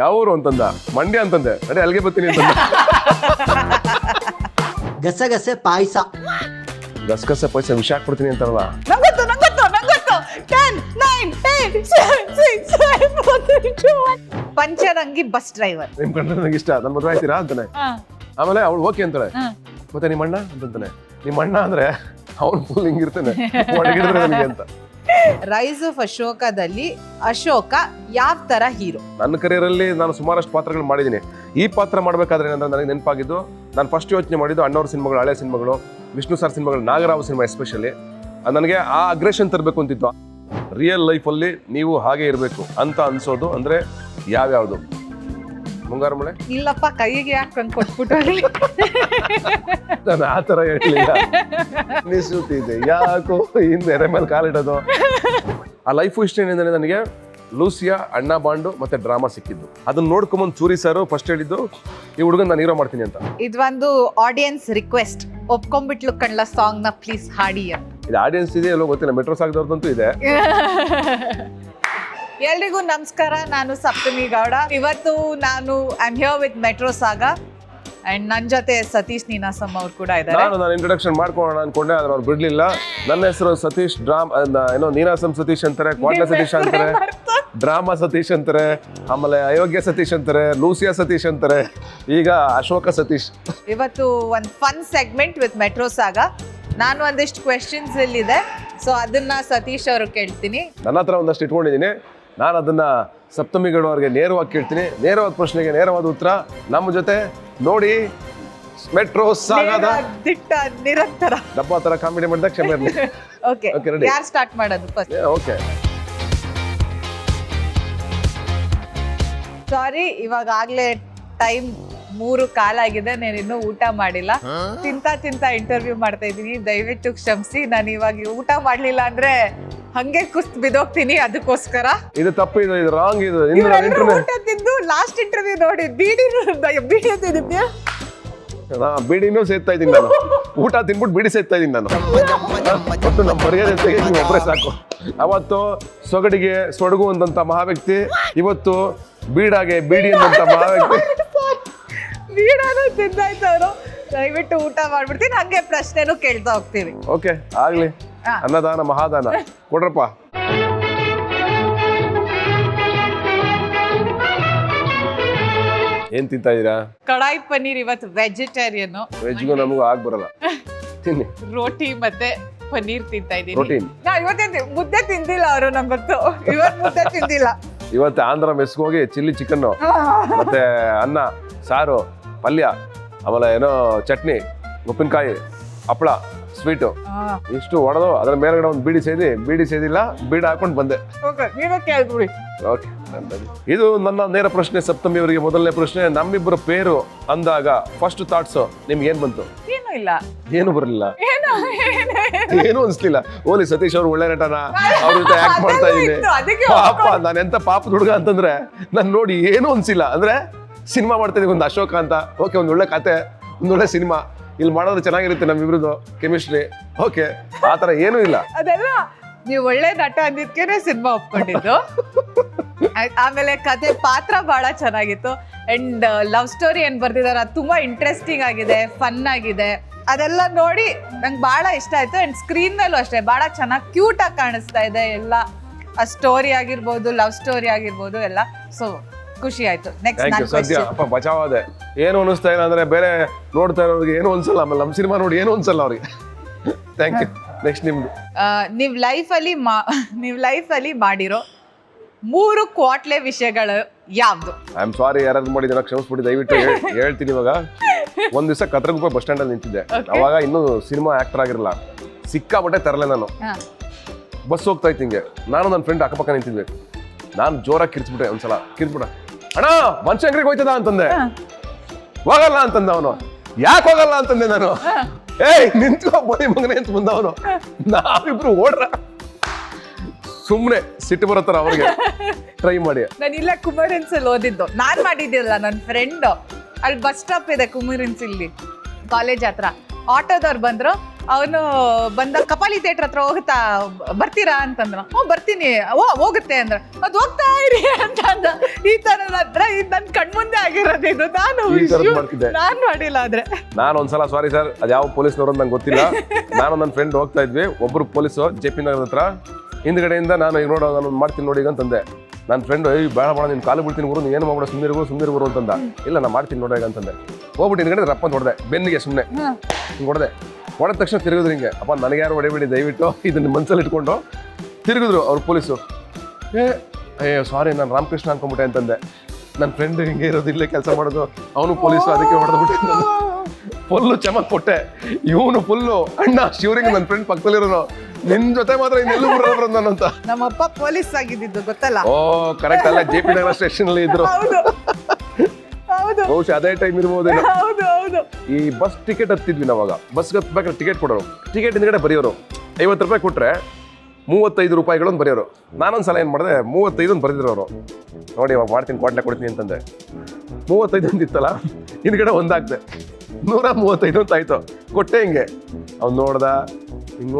ಯಾವ ಊರು ಅಂತಂದ, ಮಂಡ್ಯ ಅಂತಂದೆ. ಅದೇ ಅಲ್ಲಿಗೆ ಬರ್ತೀನಿ ಅಂತಂದ. ಗಸಗಸೆ ಪಾಯಸ. ಗಸಗಸೆ ಪಾಯಸ ವಿಷ ಹಾಕ್ಬಿಡ್ತೀನಿ ಅಂತಾರಲ್ಲ. ನಂಗೊತ್ತು 10, 9, 8, 7, 6, 5, 4, 3, 2, 1. ಪಂಚರಂಗಿ ಬಸ್ ಡ್ರೈವರ್. ನಿಮ್ ಕಂಡ್ರೆ ನಂಗೆ ಇಷ್ಟ, ನನ್ ಮದುವೆ ಆಯ್ತೀರಾ ಅಂತಾನೆ. ಆಮೇಲೆ ಅವಳು ಓಕೆ ಅಂತಾಳೆ. ಮತ್ತೆ ನಿಮ್ಮ ಅಣ್ಣ ಅಂತಂತಾನೆ. ನಿಮ್ಮ ಅಣ್ಣ ಅಂದ್ರೆ ಅವ್ನು ಫುಲ್ ಹಿಂಗಿರ್ತಾನೆ, ಒಳಗಿಡಿದ್ರೆ ನನಗೆ ಅಂತ. ರೈಸ್ ಆಫ್ ಅಶೋಕದಲ್ಲಿ ಅಶೋಕ ಯಾವ ತರ ಹೀರೋ? ನನ್ನ ಕರಿಯರಲ್ಲಿ ನಾನು ಸುಮಾರಷ್ಟು ಪಾತ್ರಗಳು ಮಾಡಿದ್ದೀನಿ. ಈ ಪಾತ್ರ ಮಾಡ್ಬೇಕಾದ್ರೆ ಏನಂದ್ರೆ ನನಗೆ ನೆನಪಾಗಿದ್ದು, ನಾನು ಫಸ್ಟ್ ಯೋಚನೆ ಮಾಡಿದ್ದು ಅಣ್ಣವ್ರ ಸಿನಿಮಾಗಳು, ಹಳೆ ಸಿನಿಮಾಗಳು, ವಿಷ್ಣು ಸರ್ ಸಿನಿಮಾಗಳು, ನಾಗರಾವ್ ಸಿನಿಮಾ ಎಸ್ಪೆಷಲಿ. ನನಗೆ ಆ ಅಗ್ರೆಷನ್ ತರಬೇಕು ಅಂತಿತ್ತು. ರಿಯಲ್ ಲೈಫಲ್ಲಿ ನೀವು ಹಾಗೆ ಇರಬೇಕು ಅಂತ ಅನ್ಸೋದು ಅಂದ್ರೆ ಯಾವ್ಯಾವುದು? ಮುಂಗಾರು ಮಳೆ. ಇಲ್ಲಪ್ಪ, ಕೈಗೆ ಯಾಕೆ ಹಂಗ್ ಕೊಟ್ಬಿಟ್ಟು ನಾನು ಆ ಥರ ಹೇಳಲಿಲ್ಲ. ನಿಸುತ್ತಿದೆ ಯಾಕೋ ಹಿಂದೆ ಎರೆ ಮೇಲೆ ಕಾಲಿಡೋದು. ಆ ಲೈಫು ಇಷ್ಟ ಏನೆಂದರೆ ನನಗೆ ಲೂಸಿಯಾ, ಅಣ್ಣ ಬಾಂಡು ಮತ್ತೆ ಡ್ರಾಮಾ ಸಿಕ್ಕಿದ್ದು. ಅದನ್ನ ನೋಡ್ಕೊಂಬಂದು ಚೂರಿ ಸರ್ ಫಸ್ಟ್ ಹೇಳಿದ್ದು, ಈ ಹುಡುಗನ್ ನಾನು ಹೀರೋ ಮಾಡ್ತೀನಿ ಅಂತ. ಇದೊಂದು ಆಡಿಯನ್ಸ್ ರಿಕ್ವೆಸ್ಟ್, ಒಪ್ಕೊಂಡ್ಬಿಟ್ಲು ಕಣ್ಲ ಸಾಂಗ್ ನ ಪ್ಲೀಸ್ ಹಾಡಿ ಅಂತ. ಇದು ಆಡಿಯನ್ಸ್ ಇದೆ ಎಲ್ಲೋ ಗೊತ್ತಿಲ್ಲ, ಮೆಟ್ರೋ ಸಾಗದವ್ರದಂತೂ ಇದೆ. ಎಲ್ರಿಗೂ ನಮಸ್ಕಾರ, ನಾನು ಸಪ್ತಮಿ ಗೌಡ. ಇವತ್ತು ನಾನು I'm here with metro saga and ನನ್ನ ಜೊತೆ ಸತೀಶ್ ನೀನಾಸಂ ಅವ್ರು ಕೂಡ ಇದ್ದಾರೆ. ನಾನು ಇಂಟ್ರೊಡಕ್ಷನ್ ಮಾಡ್ಕೊಳ್ಳೋಣ ಅನ್ಕೊಂಡೆ, ಆದ್ರೆ ಅವ್ರು ಬಿಡ್ಲಿಲ್ಲ. ನನ್ನ ಹೆಸರು ಸತೀಶ್ ಏನೋ ನೀನಾಸಂ ಸತೀಶ್ ಅಂತಾರೆ, ಕ್ವಾಟ್ಲೆ ಸತೀಶ್ ಅಂತಾರೆ, ಡ್ರಾಮಾ ಸತೀಶ್ ಅಂತಾರೆ, ಆಮೇಲೆ ಅಯೋಗ್ಯ ಸತೀಶ್ ಅಂತಾರೆ, ಲೂಸಿಯಾ ಸತೀಶ್ ಅಂತಾರೆ, ಈಗ ಅಶೋಕ ಸತೀಶ್. ಇವತ್ತು ಒಂದು ಫನ್ ಸೆಗ್ಮೆಂಟ್ ವಿತ್ ಮೆಟ್ರೋ ಸಾಗ. ನಾನು ಒಂದಿಷ್ಟು ಕ್ವೆಶನ್ಸ್ ಇಲ್ಲಿದೆ, ಸೊ ಅದನ್ನ ಸತೀಶ್ ಅವರು ಕೇಳ್ತೀನಿ. ನನ್ನ ಹತ್ರ ಒಂದಷ್ಟು ಇಟ್ಕೊಂಡಿದ್ದೀನಿ, ನಾನು ಅದನ್ನ ಸಪ್ತಮಿ ಗೌಡ ಅವ್ರಿಗೆ ನೇರವಾಗಿ ಕೇಳ್ತೀನಿ. ನೇರವಾದ ಪ್ರಶ್ನೆಗೆ ನೇರವಾದ ಉತ್ತರ. ನಮ್ಮ ಜೊತೆ ನೋಡಿ ಮೆಟ್ರೋ ಸಾಗದ ದಿಟ್ಟ ನಿರಂತರ ಡಬ್ಬ ತರ ಕಾಮಿಡಿ ಮಾಡಿದಾಗ ಕ್ಷಮೆ ಇರಲಿ. Okay, ready? ಯಾರು ಸ್ಟಾರ್ಟ್ ಮಾಡೋದು ಫಸ್ಟ್? ಓಕೆ. ಸಾರಿ, ಇವಾಗಲೇ ಟೈಮ್ 3:15 ಆಗಿದೆ, ನಾನು ಇನ್ನೂ ಊಟ ಮಾಡಿಲ್ಲ. ತಿಂತಾ ಇಂಟರ್ವ್ಯೂ ಮಾಡ್ತಾ ಇದ್ದೀನಿ, ದಯವಿಟ್ಟು ಕ್ಷಮಿಸಿ. ನಾನು ಇವಾಗ ಊಟ ಮಾಡ್ಲಿಲ್ಲ ಅಂದ್ರೆ ಹಂಗೆ ಕುಸ್ತ್ ಬಿದೋಗ್ತೀನಿ, ಅದಕ್ಕೋಸ್ಕರ. ಇದು ತಪ್ಪು, ಇದು ರಾಂಗ್. ಇದು ಇವ್ರೆಲ್ರೂ ಊಟ ತಿಂದು ಲಾಸ್ಟ್ ಇಂಟರ್ವ್ಯೂ ನೋಡಿ ಬೀಡಿ ತಿಂದಿದ್ಯಾ? ಬೀಡಿನೂ ಸೇರ್ತಾ ಇದ್ದೀನಿ ನಾನು. ಊಟ ತಿನ್ಬಿಟ್ಟು ಬೀಡಿ ಸೇರ್ತಾ ಇದ್ದೀನಿ ನಾನು. ಒಟ್ಟು ನಮ್ಮ ಮರ್ಯಾದೆ ತೆಗೆ ನೀವು ಒಬ್ಬರೇ ಸಾಕು. ಅವತ್ತು ಸೊಗಡಿಗೆ ಸೊಡಗು ಅಂದಂತ ಮಹಾವ್ಯಕ್ತಿ, ಇವತ್ತು ಬೀಡಾಗೆ ಬೀಡಿ ಅಂದಂತ ಮಹಾವ್ಯಕ್ತಿ. ಬೀಡಾನು ತಿಂದಾಯ್ತು ಅವರು. ದಯವಿಟ್ಟು ಊಟ ಮಾಡ್ಬಿಡ್ತೀನಿ, ಹಂಗೆ ಪ್ರಶ್ನೆನೂ ಕೇಳ್ತಾ ಹೋಗ್ತೀವಿ. ಓಕೆ, ಆಗ್ಲಿ. ಅನ್ನದಾನ ಮಹಾದಾನ ಕೊಡ್ರಪ್ಪ. ಏನ್ ತಿಂತಾ ಇದೀರಾ? ಕಡಾಯಿ ಪನ್ನೀರ್. ಇವತ್ತು ವೆಜಿಟೇರಿಯನ್. ವೆಜ್ಗೂ ನಮಗೂ ಆಗ್ ಬರಲ್ಲ. ತಿನ್ನಿ. ರೋಟಿ ಮತ್ತೆ ಪನ್ನೀರ್ ತಿಂತಾ ಇದ್ದೀನಿ. ಪ್ರೋಟೀನ್. ಇವತ್ತೇ ಮುದ್ದೆ ತಿಂದಿಲ್ಲ ಅವರು, ನಂಗೆ ಗೊತ್ತು. ಇವತ್ತು ಮುದ್ದೆ ತಿಂದಿಲ್ಲ. ಇವತ್ತು ಆಂಧ್ರ ಮೆಸ್ಗೆ ಹೋಗಿ ಚಿಲ್ಲಿ ಚಿಕನ್ ಮತ್ತೆ ಅನ್ನ, ಸಾರು, ಪಲ್ಯ, ಆಮೇಲೆ ಏನೋ ಚಟ್ನಿ, ಉಪ್ಪಿನಕಾಯಿ, ಹಪ್ಪಳ, ಸ್ವೀಟು ಇಷ್ಟು ಹೊಡೆದು ಅದ್ರ ಮೇಲ್ಗಡೆ ಒಂದು ಬೀಡಿ ಸೇದಿಲ್ಲ, ಬೀಡ ಹಾಕೊಂಡು ಬಂದೆ. ನೀವೇ ಕೇಳ್ಬಿಡಿ. ಓಕೆ, ಇದು ನನ್ನ ನೇರ ಪ್ರಶ್ನೆ ಸಪ್ತಮಿ ಅವರಿಗೆ. ಮೊದಲನೇ ಪ್ರಶ್ನೆ, ನಮ್ಮಿಬ್ಬರ ಪೇರು ಅಂದಾಗ ಫಸ್ಟ್ ಥಾಟ್ಸ್ ನಿಮ್ಗೆ ಏನ್ ಬಂತು? ಏನೂ ಇಲ್ಲ. ಏನು ಬರಲಿಲ್ಲ, ಏನು ಅನ್ಸ್ಲಿಲ್ಲ. ಓಲಿ ಸತೀಶ್ ಅವ್ರು ಒಳ್ಳೆ ನಟನ, ಅವ್ರ ಜೊತೆ ಆಕ್ಟ್ ಮಾಡ್ತಾ ಇದ್ದೀನಿ, ಪಾಪ ನಾನು ಎಂತ ಪಾಪದ ಹುಡುಗ ಅಂತಂದ್ರೆ ನಾನು ನೋಡಿ ಏನೂ ಅನ್ಸಿಲ್ಲ. ಅಂದ್ರೆ ಸಿನಿಮಾ ಮಾಡ್ತಾ ಇದೀವಿ ಒಂದು ಅಶೋಕ ಅಂತ, ಓಕೆ, ಒಂದು ಒಳ್ಳೆ ಕತೆ, ಒಂದು ಒಳ್ಳೆ ಸಿನಿಮಾ, ಇಲ್ಲಿ ಮಾಡೋದು ಚೆನ್ನಾಗಿರುತ್ತೆ ನಮ್ಮಿಬ್ರದ್ದು ಕೆಮಿಸ್ಟ್ರಿ, ಓಕೆ, ಆ ಥರ ಏನೂ ಇಲ್ಲ. ಅದೆಲ್ಲ ನೀವು ಒಳ್ಳೆ ನಟ ಅಂದಿದ್ಕೇನೆ ಸಿನಿಮಾ ಒಪ್ಕೊಂಡಿದ್ದು. ಆಮೇಲೆ ಕತೆ, ಪಾತ್ರ ಬಹಳ ಚೆನ್ನಾಗಿತ್ತು. ಅಂಡ್ ಲವ್ ಸ್ಟೋರಿ ಏನ್ ಬರ್ದಿದಾರೆ ಅದು ತುಂಬಾ ಇಂಟ್ರೆಸ್ಟಿಂಗ್ ಆಗಿದೆ, ಫನ್ ಆಗಿದೆ. ಅದೆಲ್ಲ ನೋಡಿ ನಂಗೆ ಬಹಳ ಇಷ್ಟ ಆಯ್ತು. ಅಂಡ್ ಸ್ಕ್ರೀನ್ ಮೇಲೂ ಅಷ್ಟೇ ಬಹಳ ಚೆನ್ನಾಗಿ ಕ್ಯೂಟ್ ಆಗಿ ಕಾಣಿಸ್ತಾ ಇದೆ ಎಲ್ಲ. ಆ ಸ್ಟೋರಿ ಆಗಿರ್ಬೋದು, ಲವ್ ಸ್ಟೋರಿ ಆಗಿರ್ಬೋದು ಎಲ್ಲ. ಸೊ ಖುಷಿ ಆಯ್ತು. Thank you. ಸದ್ಯ ಅಪ್ಪ ಬಚಾವಾದೆ. ಏನು ಅನಿಸ್ತಾ ಇಲ್ಲ ಅಂದ್ರೆ ಬೇರೆ ನೋಡ್ತಾ ಇರೋರಿಗೆ ಏನು ಅನ್ಸಲ್ಲ, ಆಮೇಲೆ ನಮ್ಮ ಸಿನಿಮಾ ನೋಡಿ ಏನು ಅನ್ಸಲ್ಲ ಅವ್ರಿಗೆ. Thank you. ನೆಕ್ಸ್ಟ್ ನಿಮ್ದು. ನೀವು ಲೈಫಲ್ಲಿ ಮಾಡಿರೋ 3 ಕ್ವಾಟ್ಲೆ ವಿಷಯಗಳು ಯಾವ್ದು? ಐ ಆಮ್ ಸಾರಿ, ಯಾರಾದ್ರು ಮಾಡಿದ್ರೆ ಕ್ಷಮಿಸ್ಬಿಡಿ ದಯವಿಟ್ಟು. ಹೇಳ್ತೀನಿ. ಇವಾಗ ಒಂದ್ ದಿವಸ ಕತ್ರಗುಪ್ಪೆ ಬಸ್ ಸ್ಟ್ಯಾಂಡ್ ಅಲ್ಲಿ ನಿಂತಿದ್ದೆ. ಅವಾಗ ಇನ್ನೂ ಸಿನಿಮಾ ಆಕ್ಟರ್ ಆಗಿರಲ್ಲ. ಸಿಕ್ಕಾಪಟ್ಟೆ ತರಲೆ ನಾನು. ಬಸ್ ಹೋಗ್ತಾ ಇತ್ತು ಹಿಂಗೆ, ನಾನು ನನ್ನ ಫ್ರೆಂಡ್ ಅಕ್ಕಪಕ್ಕ ನಿಂತಿದ್ವಿ. ನಾನು ಜೋರಾಗಿ ಕಿರ್ಚ್ಬಿಟ್ಟೆ. ಒಂದ್ಸಲ ಕಿರ್ಚ್ಬಿಟ್ಟ, ಅಣ್ಣ ಮನ್ಸಂಗ್ರಿಗೆ ಹೋಯ್ತದ ಅಂತಂದೆ. ಹೋಗಲ್ಲ ಅಂತಂದ ಅವನು. ಯಾಕೆ ಹೋಗಲ್ಲ ಅಂತಂದೆ ನಾನು. ಏಯ್ ನಿಂತ್ಕೋ ಬರೀ ಮಗನೇ ಅಂತ ಬಂದವನು. ನಾವಿಬ್ರು ಓಡ್ರ. ಸುಮ್ಮನೆ ಸಿಟ್ಟು ಬರತ್ತಾರ ಅವ್ರಿಗೆ. ಟ್ರೈ ಮಾಡಿ. ನಾನು ಇಲ್ಲ ಕುಮರಿನ್ಸ್ ಅಲ್ಲಿ ಓದಿದ್ದು. ನಾನ್ ಮಾಡಿದ್ದಿಲ್ಲ, ನನ್ನ ಫ್ರೆಂಡ್. ಅಲ್ಲಿ ಬಸ್ ಸ್ಟಾಪ್ ಇದೆ ಕುಮರಿನ್ಸ್, ಇಲ್ಲಿ ಕಾಲೇಜ್ ಹತ್ರ. ಆಟೋದವ್ರು ಬಂದ್ರು, ಅವನು ಬಂದ ಕಪಾಲಿ ಥಿಯೇಟರ್ ಹತ್ರ ಹೋಗುತ್ತಾ ಬರ್ತೀರಾ ಅಂತಂದ್ರ ಬರ್ತೀನಿ ಹೋಗುತ್ತೆ ಅಂದ್ರ ಅದು ಹೋಗ್ತಾ ಇರಿ ಅಂತ ಅಂದ. ಈ ತರ ನನ್ ಕಣ್ಮುಂದೆ ಆಗಿರೋದು ಇದು. ನಾನು ಮಾಡಿಲ್ಲ. ಆದ್ರೆ ನಾನು ಒಂದ್ಸಲ ಸಾರಿ ಸರ್ ಅದ್ ಯಾವ ಪೊಲೀಸ್ನವರು ಅಂತ ನಂಗೆ ಗೊತ್ತಿಲ್ಲ, ನಾನು ನನ್ನ ಫ್ರೆಂಡ್ ಹೋಗ್ತಾ ಇದ್ವಿ, ಒಬ್ರು ಪೊಲೀಸು JP ನಗರದ ಹತ್ರ ಹಿಂದ್ಗಡೆಯಿಂದ ನಾನು ಈಗ ನೋಡೋ ನಾನು ಮಾಡ್ತೀನಿ ನೋಡಿ ಅಂತಂದೆ. ನನ್ನ ಫ್ರೆಂಡ್ ಬೇಡ ಬೇಡ ನೀನು ಕಾಲು ಬಿಡ್ತೀನಿ ಗುರು, ನೀನು ಏನು ಮಾಡ್ಬಿಡ ಸುಮ್ಮನೆ ಗುರು ಅಂತಂದ. ಇಲ್ಲ ನಾನು ಮಾಡ್ತೀನಿ ನೋಡೋ ಅಂತಂದೆ. ಹೋಗ್ಬಿಟ್ಟು ಹಿಂದ್ಗಡೆ ರಪ್ಪ ಅಂತ ಹೊಡೆದೆ ಬೆನ್ನಿಗೆ, ಸುಮ್ಮನೆ ಹಿಂಗೆ ಹೊಡೆದ ತಕ್ಷಣ ತಿರುಗಿದ್ರು ಹಿಂಗೆ. ಅಪ್ಪ ನನಗೆ ಯಾರು ಹೊಡೆಬಿಡಿ ದಯವಿಟ್ಟು ಇದನ್ನ ಮನ್ಸಲ್ಲಿ ಇಟ್ಕೊಂಡು ತಿರುಗಿದ್ರು ಅವ್ರು ಪೊಲೀಸು. ಸಾರಿ ನಾನು ರಾಮಕೃಷ್ಣ ಅನ್ಕೊಂಬಿಟ್ಟೆ ಅಂತಂದೆ. ನನ್ನ ಫ್ರೆಂಡ್ ಹಿಂಗೆ ಇರೋದು ಇಲ್ಲೇ ಕೆಲಸ ಮಾಡೋದು, ಅವನು ಪೊಲೀಸು, ಅದಕ್ಕೆ ಹೊಡೆದ್ಬಿಟ್ಟೆ. ಫುಲ್ಲು ಚಮಕ್ ಕೊಟ್ಟೆ, ಇವನು ಫುಲ್ಲು ಅಣ್ಣ ಶಿವರಿಂಗ್ ನನ್ನ ಫ್ರೆಂಡ್ ಪಕ್ಕದಲ್ಲಿರೋನು, ನಿನ್ ಜೊತೆ ಮಾತ್ರ ಇನ್ನೆಲ್ಲೂ ಬರೋರು ನಾನಂತ. ನಮ್ಮಪ್ಪ ಪೊಲೀಸ್ ಆಗಿದ್ದು ಗೊತ್ತಲ್ಲ. ಓ ಕರೆಕ್ಟ್, ಅಲ್ಲ JP ನಗರ ಸ್ಟೇಷನ್ ಅಲ್ಲಿ ಇದ್ರು. ಬಹುಶಃ ಅದೇ ಟೈಮ್ ಇರ್ಬೋದೇನೋ. ಈ ಬಸ್ ಟಿಕೆಟ್ ಹತ್ತಿದ್ವಿ ನಾವಾಗ. ಬಸ್ಗೆ ಹತ್ಬೇಕಾದ್ರೆ ಟಿಕೆಟ್ ಕೊಡೋರು, ಟಿಕೆಟ್ ಹಿಂದ್ಗಡೆ ಬರೆಯೋರು 50 ರೂಪಾಯಿ ಕೊಟ್ರೆ 35 ರೂಪಾಯಿಗಳು ಅಂತ ಬರೆಯೋರು. ನಾನೊಂದ್ಸಲ ಏನು ಮಾಡಿದೆ 35 ಅಂತ ಬರೆದಿದ್ರು ಅವರು. ನೋಡಿ ಇವಾಗ ಮಾಡ್ತೀನಿ ಕ್ವಾಟ್ಲೆ ಕೊಡ್ತೀನಿ ಅಂತಂದೆ. 35 ಅಂತಿತ್ತಲ್ಲ, ಹಿಂದ್ಗಡೆ ಒಂದಾಗ್ದೆ 135 ಅಂತ ಆಯ್ತು. ಕೊಟ್ಟೆ ಹಿಂಗೆ. ಅವ್ನು ನೋಡ್ದ, ಹಿಂಗೆ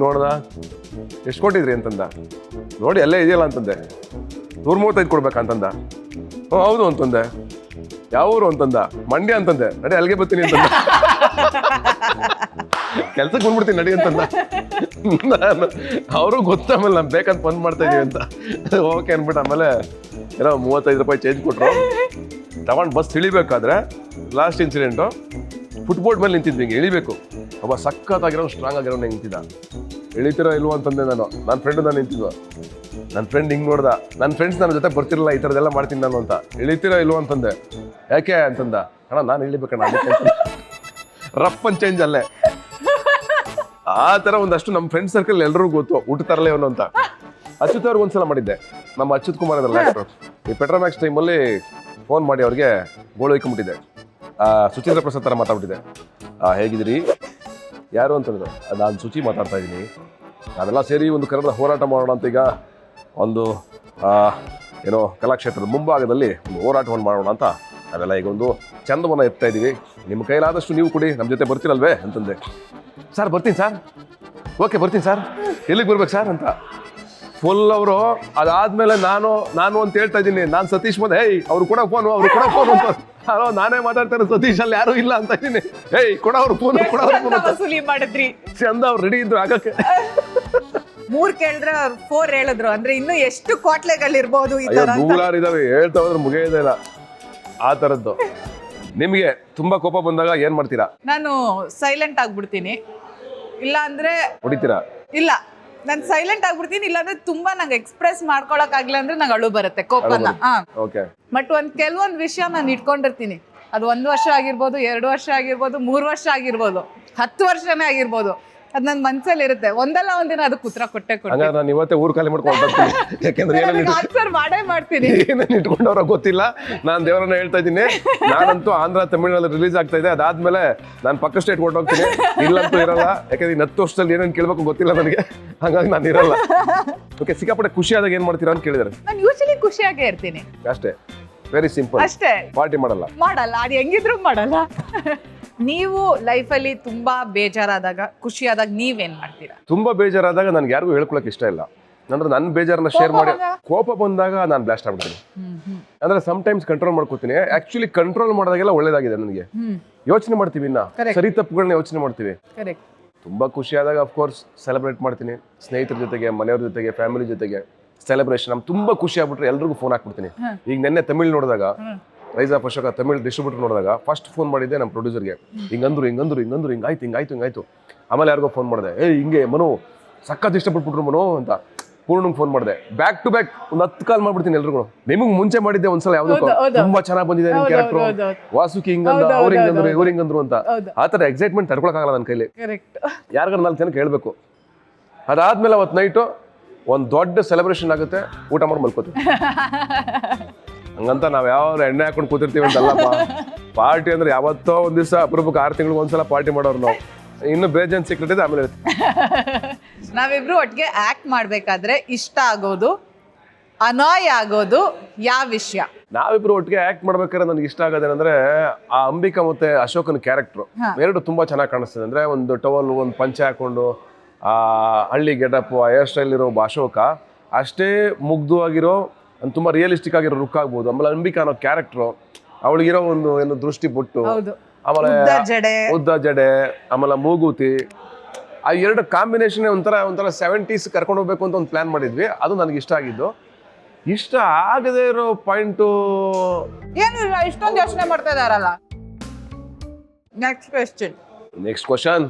ನೋಡ್ದ, ಎಷ್ಟು ಕೊಟ್ಟಿದ್ರಿ ಅಂತಂದ. ನೋಡಿ ಅಲ್ಲೇ ಇದೆಯಲ್ಲ ಅಂತಂದೆ. 135 ಕೊಡ್ಬೇಕಂತಂದ. ಹ್ಞೂ ಹೌದು ಅಂತಂದೆ. ಯಾವ ಊರು ಅಂತಂದ. ಮಂಡ್ಯ ಅಂತಂದೆ. ನಡಿ ಅಲ್ಲಿಗೆ ಬರ್ತೀನಿ ಅಂತಂದ. ಕೆಲ್ಸಕ್ಕೆ ಬಂದ್ಬಿಡ್ತೀನಿ ನಡಿ ಅಂತಂದ. ನಾನು ಅವರು ಗೊತ್ತಾಮೇಲೆ ನಾನು ಬೇಕಂತ ಬಂದ್ ಮಾಡ್ತಾ ಇದೀವಿ ಅಂತ ಓಕೆ ಅನ್ಬಿಟ್ಟು ಆಮೇಲೆ ಏನೋ 35 ರೂಪಾಯಿ ಚೇಂಜ್ ಕೊಟ್ರು. ತಗೊಂಡು ಬಸ್ ಇಳಿಬೇಕಾದ್ರೆ ಲಾಸ್ಟ್ ಇನ್ಸಿಡೆಂಟು, ಫುಟ್ಬೋರ್ಡ್ ಮೇಲೆ ನಿಂತಿದ್ವಿ, ಹಿಂಗೆ ಇಳಿಬೇಕು. ಒಬ್ಬ ಸಖತ್ತಾಗಿರೋ ಸ್ಟ್ರಾಂಗ್ ಆಗಿರೋ ನಿಂತಿದ್ದ. ಇಳಿತಿರೋ ಇಲ್ವೋ ಅಂತಂದೆ ನಾನು. ನನ್ನ ಫ್ರೆಂಡು ನಾನು ನಿಂತಿದ್ವ. ನನ್ನ ಫ್ರೆಂಡ್ ಹಿಂಗೆ ನೋಡ್ದ. ನನ್ನ ಫ್ರೆಂಡ್ಸ್ ನನ್ನ ಜೊತೆ ಬರ್ತಿರಲಿಲ್ಲ, ಈ ಥರದ್ದೆಲ್ಲ ಮಾಡ್ತೀನಿ ನಾನು ಅಂತ. ಇಳಿತಿರೋ ಇಲ್ವೋ ಅಂತಂದೆ. ಯಾಕೆ ಅಂತಂದ. ಅಣ್ಣ ನಾನು ಇಳಿಬೇಕಣ್ಣ ಅದಕ್ಕೆ. ರಪ್ಪನ್ ಚೇಂಜ್ ಅಲ್ಲೇ. ಆ ಥರ ಒಂದಷ್ಟು ನಮ್ಮ ಫ್ರೆಂಡ್ ಸರ್ಕಲ್ ಎಲ್ಲರಿಗೂ ಗೊತ್ತು ಊಟ ತರಲೇ ಅವನು ಅಂತ. ಅಚ್ಯುತ್ ಅವ್ರಿಗೆ ಒಂದ್ಸಲ ಮಾಡಿದ್ದೆ, ನಮ್ಮ ಅಚ್ಯುತ್ ಕುಮಾರ್ ಅದಲ್ಲ ಆಕ್ಟರ್. ಈ ಪೆಟ್ರೋಮ್ಯಾಕ್ಸ್ ಟೈಮಲ್ಲಿ ಫೋನ್ ಮಾಡಿ ಅವ್ರಿಗೆ ಗೋಳು ಇಕ್ಕೊಂಬಿಟ್ಟಿದ್ದೆ. ಸುಚೀಂದ್ರ ಪ್ರಸಾದ್ ಥರ ಮಾತಾಡ್ಬಿಟ್ಟಿದೆ. ಹೇಗಿದ್ದೀರಿ, ಯಾರು ಅಂತಂದ್ರು. ನಾನು ಶುಚಿ ಮಾತಾಡ್ತಾ ಇದ್ದೀನಿ, ನಾವೆಲ್ಲ ಸೇರಿ ಒಂದು ಕನ್ನಡ ಹೋರಾಟ ಮಾಡೋಣ ಅಂತ ಈಗ ಒಂದು ಏನೋ ಕಲಾಕ್ಷೇತ್ರದ ಮುಂಭಾಗದಲ್ಲಿ ಒಂದು ಹೋರಾಟವನ್ನು ಮಾಡೋಣ ಅಂತ ನಾವೆಲ್ಲ ಈಗ ಒಂದು ಚಂದವನ್ನು ಎತ್ತಾ ಇದ್ದೀವಿ. ನಿಮ್ಮ ಕೈಲಾದಷ್ಟು ನೀವು ಕೊಡಿ, ನಮ್ಮ ಜೊತೆ ಬರ್ತೀರಲ್ವೇ ಅಂತಂದೆ. ಸರ್ ಬರ್ತೀನಿ ಸರ್, ಓಕೆ ಬರ್ತೀನಿ ಸರ್, ಎಲ್ಲಿಗೆ ಬರ್ಬೇಕು ಸರ್ ಅಂತ ಫುಲ್ ಅವರು. ಅದಾದ್ಮೇಲೆ ನಾನು ಅಂತ ಹೇಳ್ತಾ ಇದ್ದೀನಿ. ನಾನು ಸತೀಶ್ ಬಂದೆ, ಅವ್ರು ಕೂಡ ಫೋನು ಅಂತ. ಹಲೋ ನಾನೇ ಮಾತಾಡ್ತಾರೆ, ಸತೀಶ್ ಅಲ್ಲಿ ಯಾರು ಇಲ್ಲ ಅಂತ ಇದ್ದೀನಿ. ಕೊಡ ಅವ್ರು ಫೋನ್ ಮಾಡಿದ್ರಿ ಚಂದ. ಅವ್ರು ರೆಡಿ ಇದ್ರು ಆಗಕ್ಕೆ. 3 ಕೇಳಿದ್ರೆ 4 ಹೇಳಿದ್ರು. ಅಂದ್ರೆ ಇನ್ನು ಎಷ್ಟು ಕ್ವಾಟ್ಲೆಗಳಿರ್ಬೋದು ನೂರಾರಿದಾವೆ, ಹೇಳ್ತಾ ಹೋದ್ರೆ ಮುಗಿಯೋದೇ ಇಲ್ಲ ಆ ಥರದ್ದು. ನಿಮಗೆ ತುಂಬಾ ಕೋಪ ಬಂದಾಗ ಏನ್ ಮಾಡ್ತೀರಾ? ನಾನು ಸೈಲೆಂಟ್ ಆಗ್ಬಿಡ್ತೀನಿ, ಇಲ್ಲ ಅಂದ್ರೆ ಹೊಡಿತೀರಾ? ಇಲ್ಲ, ನಾನು ಸೈಲೆಂಟ್ ಆಗ್ಬಿಡ್ತೀನಿ. ಇಲ್ಲಾಂದ್ರೆ ತುಂಬಾ ನಂಗೆ ಎಕ್ಸ್ಪ್ರೆಸ್ ಮಾಡ್ಕೊಳಕ್ ಆಗಿಲ್ಲ ಅಂದ್ರೆ ನಂಗೆ ಅಳು ಬರುತ್ತೆ, ಕೋಪನ. ಬಟ್ ಕೆಲವೊಂದು ವಿಷಯ ನಾನು ಇಟ್ಕೊಂಡಿರ್ತೀನಿ. ಅದು 1 ವರ್ಷ ಆಗಿರ್ಬೋದು, 2 ವರ್ಷ ಆಗಿರ್ಬೋದು, 3 ವರ್ಷ ಆಗಿರ್ಬೋದು, 10 ವರ್ಷನೇ ಆಗಿರ್ಬೋದು. ಅದ್ ನನ್ ಮನ್ಸಲ್ಲಿ ಇರುತ್ತೆ. ಒಂದಲ್ಲ ಒಂದಿನ ಅದಕ್ಕೆ ಉತ್ತರ ಕೊಟ್ಟೆ ಕೊಡ್ತೀನಿ. ನಾನು ಇವತ್ತೇ ಊರ್ ಖಾಲಿ ಮಾಡ್ಕೊಂಡು ಯಾಕೆಂದ್ರೆ ಆನ್ಸರ್ ಮಾಡೇ ಮಾಡ್ತೀನಿ. ಏನೇನು ಇಟ್ಕೊಂಡವ್ರ ಗೊತ್ತಿಲ್ಲ. ನಾನು ದೇವರನ್ನ ಹೇಳ್ತಾ ಇದ್ದೀನಿ, ನಾನಂತೂ ಆಂಧ್ರ ತಮಿಳ್ನಲ್ಲಿ ರಿಲೀಸ್ ಆಗ್ತಾ ಇದೆ. ಅದಾದ್ಮೇಲೆ ನಾನು ಪಕ್ಕ ಸ್ಟೇಟ್ ಹೊರಟೋಗ್ತೀನಿ. ಇಲ್ಲಂತೂ ಇರಲ್ಲ, ಯಾಕಂದ್ರೆ 10 ವರ್ಷದಲ್ಲಿ ಏನೇನು ಕೇಳ್ಬೇಕು ಗೊತ್ತಿಲ್ಲ ನನಗೆ, ಹಾಗಾಗಿ ನಾನು ಇರಲ್ಲ. ಓಕೆ, ಸಿಕ್ಕಾಪಟ್ಟೆ ಖುಷಿ ಆದಾಗ ಏನ್ ಮಾಡ್ತೀರಾ ಅಂತ ಕೇಳಿದಾರೆ. ನಾನು ಯೂಶಲಿ ಖುಷಿಯಾಗೇ ಇರ್ತೀನಿ ಅಷ್ಟೇ, ವೆರಿ ಸಿಂಪಲ್ ಅಷ್ಟೇ. ಪಾರ್ಟಿ ಮಾಡಲ್ಲ ಅದು ಹೆಂಗಿದ್ರು ಮಾಡಲ್ಲ. ನೀವು ಲೈಫಲ್ಲಿ ತುಂಬಾ ಬೇಜಾರಾದಾಗ, ಖುಷಿಯಾದಾಗ ನೀವೇನ್ ಮಾಡ್ತೀರಾ? ತುಂಬಾ ಬೇಜಾರಾದಾಗ ನನ್ಗೆ ಯಾರಿಗೂ ಹೇಳ್ಕೊಳಕ್ ಇಷ್ಟ ಇಲ್ಲ. ಅಂದ್ರೆ ನನ್ನ ಬೇಜಾರನ್ನ ಶೇರ್ ಮಾಡಿ. ಕೋಪ ಬಂದಾಗ ನಾನು ಬ್ಲಾಸ್ಟ್ ಆಗ್ಬಿಡ್ತೀನಿ. ಅಂದ್ರೆ ಸಮ್ ಟೈಮ್ಸ್ ಕಂಟ್ರೋಲ್ ಮಾಡ್ಕೋತೀನಿ. ಆಕ್ಚುಲಿ ಕಂಟ್ರೋಲ್ ಮಾಡಿದಾಗೆಲ್ಲ ಒಳ್ಳೇದಾಗಿದೆ ನನಗೆ. ಯೋಚನೆ ಮಾಡ್ತೀವಿ, ಇನ್ನ ಸರಿ ತಪ್ಪುಗಳನ್ನ ಯೋಚನೆ ಮಾಡ್ತೀವಿ. ತುಂಬಾ ಖುಷಿ ಆದಾಗ ಅಫ್ಕೋರ್ಸ್ ಸೆಲೆಬ್ರೇಟ್ ಮಾಡ್ತೀನಿ, ಸ್ನೇಹಿತರ ಜೊತೆಗೆ, ಮನೆಯವ್ರ ಜೊತೆಗೆ, ಫ್ಯಾಮಿಲಿ ಜೊತೆಗೆ ಸೆಲೆಬ್ರೇಷನ್. ನಮ್ಗೆ ತುಂಬಾ ಖುಷಿ ಆಗ್ಬಿಟ್ರೆ ಎಲ್ರಿಗೂ ಫೋನ್ ಹಾಕ್ಬಿಡ್ತೀನಿ. ಈಗ ನೆನ್ನೆ ತಮಿಳ್ ನೋಡಿದಾಗ, rice of Ashoka Tamil distributor ನೋಡಿದಾಗ ಫಸ್ಟ್ ಫೋನ್ ಮಾಡಿದ್ದೆ ನಮ್ಮ ಪ್ರೊಡ್ಯೂಸರ್ಗೆ. ಹಿಂಗಂದ್ರು ಹಿಂಗಾಯ್ತು. ಆಮೇಲೆ ಯಾರಿಗೋ ಫೋನ್ ಮಾಡಿದೆ, ಹಿಂಗೆ ಮನು ಸಖತ್ ಇಷ್ಟಪಟ್ಬಿಟ್ರು ಮನು ಅಂತ. ಪೂರ್ಣಂಗೆ ಫೋನ್ ಮಾಡಿದೆ. ಬ್ಯಾಕ್ ಟು ಬ್ಯಾಕ್ ಒಂದು 10 ಕಾಲ್ ಮಾಡ್ಬಿಡ್ತೀನಿ ಎಲ್ರಿಗೂ. ನಿಮಗೆ ಮುಂಚೆ ಮಾಡಿದ್ದೆ ಒಂದ್ಸಲ, ಯಾವ್ದಕ್ಕೂ ತುಂಬಾ ಚೆನ್ನಾಗಿ ಬಂದಿದೆ ನಿಮ್ ಕ್ಯಾರೆಕ್ಟರ್, ವಾಸುಕಿ ಹಿಂಗಂದ, ಅವ್ರು ಹಿಂಗಂದ್ರು, ಇವ್ರು ಹಿಂಗಂದ್ರು ಅಂತ. ಆ ತರ ಎಕ್ಸೈಟ್ಮೆಂಟ್ ತಡ್ಕೊಳಕ್ಕಾಗಲ್ಲ ನನ್ನ ಕೈಲಿ. ಯಾರಿಗಾರ 4 ಜನಕ್ಕೆ ಹೇಳ್ಬೇಕು. ಅದಾದ್ಮೇಲೆ ಅವತ್ತು ನೈಟು ಒಂದು ದೊಡ್ಡ ಸೆಲೆಬ್ರೇಷನ್ ಆಗುತ್ತೆ, ಊಟ ಮಾಡಿ ಮಲ್ಕೋತೀವಿ. ಹಂಗಂತ ನಾವ್ ಯಾವ ಎಣ್ಣೆ ಹಾಕೊಂಡು ಕೂತಿರ್ತೀವಿ ಅಂತಲ್ಲಪ್ಪ. ಪಾರ್ಟಿ ಅಂದ್ರೆ ಯಾವತ್ತೋ ಒಂದ್ ದಿವಸ ಅಪರೂಪಕ್ಕೆ 6 ತಿಂಗಳಿಗೆ ಒಂದ್ಸಲ ಪಾರ್ಟಿ ಮಾಡೋರು ನಾವು. ಇನ್ನು ಬೇಜಾನ್ ಸೀಕ್ರೆಟ್ ಇದೆ. ಆಮೇಲೆ ನಾವಿಬ್ರು ಒಟ್ಟಿಗೆ ಆಕ್ಟ್ ಮಾಡ್ಬೇಕಾದ್ರೆ ಇಷ್ಟ ಆಗೋದು, ಅನಾಯ ಆಗೋದು ಯಾವ ವಿಷಯ? ನಾವಿಬ್ರು ಒಟ್ಟಿಗೆ ಆಕ್ಟ್ ಮಾಡ್ಬೇಕಾದ್ರೆ ನನಗೆ ಇಷ್ಟ ಆಗೋದೇನಂದ್ರೆ ಆ ಅಂಬಿಕಾ ಮತ್ತೆ ಅಶೋಕನ ಕ್ಯಾರೆಕ್ಟರ್ ಎರಡು ತುಂಬಾ ಚೆನ್ನಾಗಿ ಕಾಣಿಸ್ತದೆ. ಅಂದ್ರೆ ಒಂದು ಟವಲ್ ಒಂದು ಪಂಚೆ ಹಾಕೊಂಡು ಆ ಹಳ್ಳಿ ಗೆಟಪ್ ಆ ಹೇರ್ ಸ್ಟೈಲ್ ಇರೋ ಒಬ್ಬ ಅಶೋಕ ಅಷ್ಟೇ ಮುಗ್ಧವಾಗಿರೋ ತುಂಬಾ ರಿಯಲಿಸ್ಟಿಕ್ ಆಗಿರೋ ಲುಕ್ ಆಗ್ಬೋದು. ಆಮೇಲೆ ಅಂಬಿಕಾ ಅನ್ನೋ ಕ್ಯಾರೆಕ್ಟರ್ ಅವಳಿಗಿರೋ ಒಂದು ಏನು ದೃಷ್ಟಿ ಬೊಟ್ಟು, ಆಮೇಲೆ ಉದ್ದ ಜಡೆ, ಆಮೇಲೆ ಮೂಗೂತಿ, ಆ ಎರಡು ಕಾಂಬಿನೇಷನ್ ಒಂಥರ 70s ಕರ್ಕೊಂಡು ಹೋಗ್ಬೇಕು ಅಂತ ಒಂದು ಪ್ಲಾನ್ ಮಾಡಿದ್ವಿ. ಅದು ನನಗೆ ಇಷ್ಟ ಆಗಿದ್ದು. ಇಷ್ಟ ಆಗದೆ ಇರೋ ಪಾಯಿಂಟು ಏನಿಲ್ಲ, ಇಷ್ಟೊಂದು ಯೋಚನೆ ಮಾಡ್ತಾ ಇದಾರಲ್ಲ. Next question.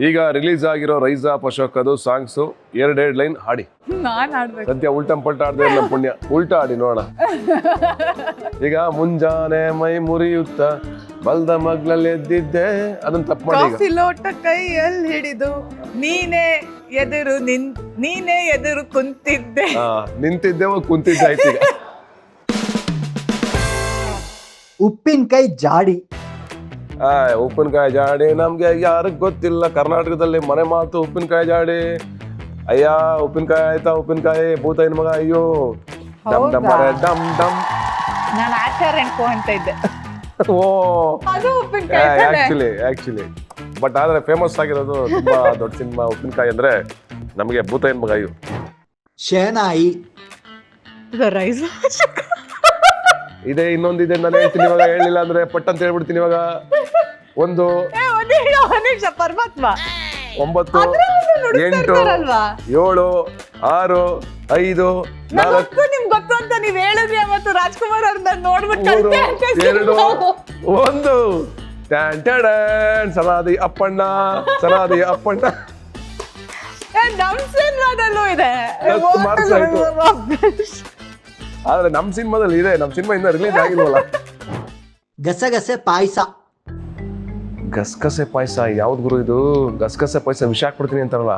ಈಗ ರಿಲೀಸ್ ಆಗಿರೋ ರೈಸ್ ಆಫ್ ಅಶೋಕದು ಸಾಂಗ್ಸು 2 ಲೈನ್ ಹಾಡಿ. ನಾನ್ ಆಡ್ಬೇಕು. ಸದ್ಯ ಉಲ್ಟಂ ಪಲ್ಟ ಆಡದೆ ಇಲ್ಲ ಪುಣ್ಯ, ಉಲ್ಟಾ ಆಡಿ ನೋಡೋಣ. ಈಗ ಮುಂಜಾನೆ ಮೈ ಮುರಿಯುತ್ತ ಬಲ್ದ ಮಗ್ಲಲ್ಲಿ ಎದ್ದಿದ್ದೆ, ಅದನ್ನ ತಪ್ಪು ಮಾಡಿ ಕಾಫಿ ಲೋಟ ಕೈಯಲ್ಲಿ ಹಿಡಿದು ನೀನೇ ಎದುರು ಕುಂತಿದ್ದೆ. ನಿಂತಿದ್ದೆ ಕುಂತಿದ್ದೆ ಆಯ್ತು. ಈಗ ಉಪ್ಪಿನಕಾಯಿ ಜಾಡಿ. ಉಪ್ಪಿನಕಾಯಿ ಜಾಡಿ ನಮ್ಗೆ ಯಾರಿಗ್ ಗೊತ್ತಿಲ್ಲ, ಕರ್ನಾಟಕದಲ್ಲಿ ಮನೆ ಮಾತು ಉಪ್ಪಿನಕಾಯಿ ಜಾಡಿ. ಅಯ್ಯ ಉಪ್ಪಿನಕಾಯಿ ಆಯ್ತಾ ಉಪ್ಪಿನಕಾಯಿ ಭೂತ ಮಗ, ಅಯ್ಯೋ ಡಮ್ ಡಮ್ ಡಮ್ ಡಮ್. ನಾನು ಆಚಾರ್ ಎಣ್ಕೋ ಅಂತ ಇದ್ದೆ. ಓ ಅದು ಉಪ್ಪಿನಕಾಯಿ ಆಕ್ಚುಲಿ ಬಟ್ ಆದ್ರೆ ಫೇಮಸ್ ಆಗಿರೋದು ತುಂಬಾ ದೊಡ್ಡ ಸಿನಿಮಾ ಉಪ್ಪಿನಕಾಯಿ ಅಂದ್ರೆ ನಮಗೆ ಭೂತ ಮಗ. ಅಯ್ಯೋ ಶೇನಾಯಿ. ರೈಸ್ ಇದೆ, ಇನ್ನೊಂದಿದೆ, ನಾನು ಹೇಳ್ತೀನಿ ಇವಾಗ. ಹೇಳಿಲ್ಲ ಅಂದ್ರೆ ಪಟ್ ಅಂತ ಹೇಳ್ಬಿಡ್ತೀನಿ ಇವಾಗ. 1 ಪರಮಾತ್ಮ 9 8 7 6 5 4 ನಿಮ್ಗೆ ಗೊತ್ತು ಅಂತ ನೀವ್ ಹೇಳಿದ್ರಿ. ಮತ್ತು ರಾಜ್ಕುಮಾರ್ ಅವ್ರನ್ನ ನೋಡ್ಬಿಟ್ಟು 3 2 1 ಟ್ಯಾನ್ ಟ್ಯಾಡನ್. ಸನಾದಿ ಅಪ್ಪಣ್ಣ. ನಮ್ ಸಿನಿಮಾದಲ್ಲೂ ಇದೆ. ಆದ್ರೆ ನಮ್ ಸಿನಿಮಾದಲ್ಲಿ ಇದೆ, ನಮ್ ಸಿನಿಮಾ ಇನ್ನ ರಿಲೀಸ್ ಆಗಿಲ್ವಲ್ಲ. ಗಸಗಸೆ ಪಾಯಸ. ಗಸಗಸೆ ಪಾಯಸ ಯಾವ್ದು ಗುರು ಇದು? ಗಸಗಸೆ ಪಾಯಸ ವಿಷ ಹಾಕ್ಬಿಡ್ತೀನಿ ಅಂತಾರಲ್ಲ.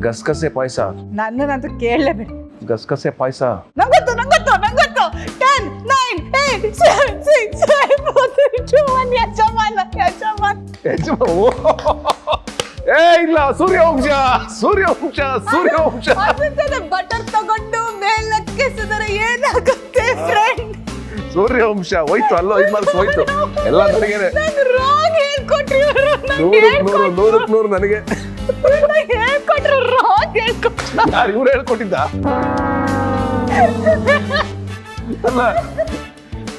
ಗಸಗಸೆ ಪಾಯಸ ನನ್ನಂತೂ ಕೇಳಲೇಬೇಕು. ಗಸಗಸೆ ಪಾಯಸ ನಂಗೊತ್ತು 10 9 8 7 6 5 4 3 2 1 ಯಜಮಾನ. ಏ ಇಲ್ಲ, ಸೂರ್ಯವಂಶ. ಬಟರ್ ತಗೊಂಡು ಮೇಲಕ್ಕೆ ಎಸೆದರೆ ಏನಾಗುತ್ತೆ ಫ್ರೆಂಡ್? ಸೂರ್ಯವಂಶ ಹೋಯ್ತು, ಅಲ್ಲೋ 5 ಮಾರ್ಕ್ಸ್ ಹೋಯ್ತು. ಎಲ್ಲ ನನಗೇನೆ. ರಾಂಗ್ ಹೇಳ್ಕೊಟ್ರಿ ಇವರು. 100 ನನಗೆ ಹೇಳ್ಕೊಟ್ರು, ರಾಂಗ್ ಹೇಳ್ಕೊಟ್ರು. ಯಾರು ಇವ್ರು ಹೇಳ್ಕೊಟ್ಟಿದ್ದ? ಅಲ್ಲ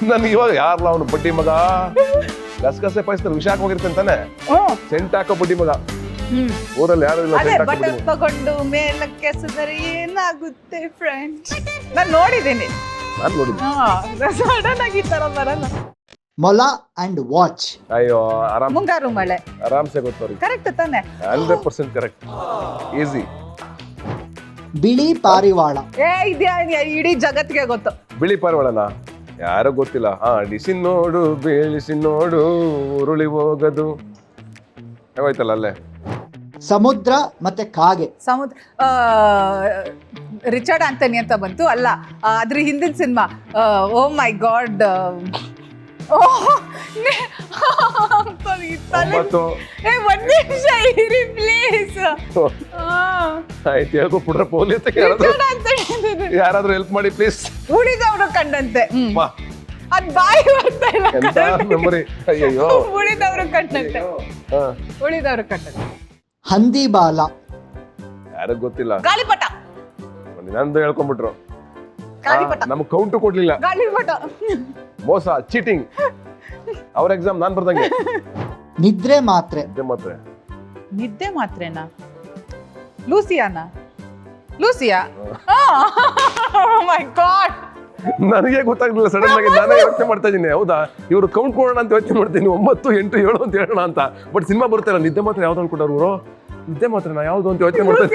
ನನ್ಗೆ ಇವಾಗ ಯಾರಲ್ಲ ಅವನು ಬಡ್ಡಿ ಮಗ. ಗಸಗಸೆ ಪಾಯಸದಲ್ಲಿ ವಿಷ ಹಾಕೋಗಿರ್ತಾನೆ, ಸೆಂಟ್ ಹಾಕೋ ಬಡ್ಡಿ ಮಗ. ಊರಲ್ಲಿ ಯಾರು ಇಲ್ಲ. ಬಟರ್ ತಗೊಂಡು ಮೇಲಕ್ಕೆ ಎಸೆದರೆ ಏನಾಗುತ್ತೆ ಫ್ರೆಂಡ್? ನಾನು ನೋಡಿದ್ದೀನಿ. ಸಡನ್ ಆಗಿ ಈ ತರ ಬರಲ್ಲ. ಮೊಲ ಅಂಡ್ ವಾಚ್. ಅಯ್ಯೋ ಆರಾಮ್, ಮುಂಗಾರು ಮಳೆ. ಆರಾಮ್ಸೆ ಗೊತ್ತು. ಕರೆಕ್ಟ್ ತಾನೆ? 100% ಕರೆಕ್ಟ್. ಈಸಿ. ಬಿಳಿ ಪಾರಿವಾಳ. ಇಡೀ ಜಗತ್ತಿಗೆ ಗೊತ್ತು. ಬಿಳಿ ಪಾರಿವಾಳನ ಯಾರೋ ಗೊತ್ತಿಲ್ಲ. ಡಿಸಿ ನೋಡು ಬೀಳಿಸಿ ನೋಡು ಉರುಳಿ ಹೋಗದು ಹೋಯ್ತಲ್ಲ ಅಲ್ಲೇ. ಸಮುದ್ರ ಮತ್ತೆ ಕಾಗೆ. ಸಮುದ್ರ ರಿಚರ್ಡ್ ಆಂಥನಿ ಅಂತ ಬಂತು ಅಲ್ಲ, ಅದ್ರ ಹಿಂದಿನ ಸಿನಿಮಾ. ಓ ಮೈ ಗಾಡ್. ಒಂದ್ ನಿಮಿಷ ಇರಿ ಪ್ಲೀಸ್. ಆಯ್ತು ಹೇಳ್ಕೊಬಿಟ್ರೆ ಪೋಲಿ ಅಂತ ಯಾರಾದ್ರೂ ಹೆಲ್ಪ್ ಮಾಡಿ ಪ್ಲೀಸ್. ಉಳಿದವರು ಕಂಡಂತೆ. ಅದ್ ಬಾಯಿ ಬರ್ತಾ ಇಲ್ಲ. ಮೆಮೊರಿ. ಅಯ್ಯೋ ಉಳಿದವರು ಕಂಡಂತೆ. ಹಂದಿ ಬಾಲ. ಯಾರಿಗ್ ಗೊತ್ತಿಲ್ಲ. ಗಾಳಿಪಟ. ನಂದು ಹೇಳ್ಕೊಂಡ್ಬಿಟ್ರು. ಗಾಳಿಪಟ. ನಮ್ಗೆ ಕೌಂಟು ಕೊಡ್ಲಿಲ್ಲ. ಗಾಳಿಪಟ. ಮೋಸ, ಚೀಟಿಂಗ್. ಅವ್ರ ಎಕ್ಸಾಮ್ ನಾನ್ ಬರ್ದಂಗೆ. ನಿದ್ರೆ ಮಾತ್ರೆ. ನಿದ್ದೆ ಮಾತ್ರೆನಾ? ಲೂಸಿಯಾ. ಮೈ ಗಾಡ್. ನನಗೆ ಗೊತ್ತಾಗ್ಲಿಲ್ಲ. ಸಡನ್ ಆಗಿ ನಾನೇ ಯೋಚನೆ ಮಾಡ್ತಾ ಇದ್ದೀನಿ. ಹೌದಾ ಇವ್ರು ಕೌಂಟ್ ಕೊಡೋಣ ಅಂತ ಯೋಚನೆ ಮಾಡ್ತೀನಿ. 9 8 7 ಅಂತ ಹೇಳೋಣ ಅಂತ. ಬಟ್ ಸಿನಿಮಾ ಬರ್ತಾಯಿಲ್ಲ. ನಿದ್ದೆ ಮಾತ್ರ ಯಾವ್ದು ಅನ್ಕೊಂಡವ್ರು ಇವರು? ನಿದ್ದೆ ಮಾತ್ರ ಯಾವ್ದು ಅಂತ ಯೋಚನೆ ಮಾಡ್ತಾ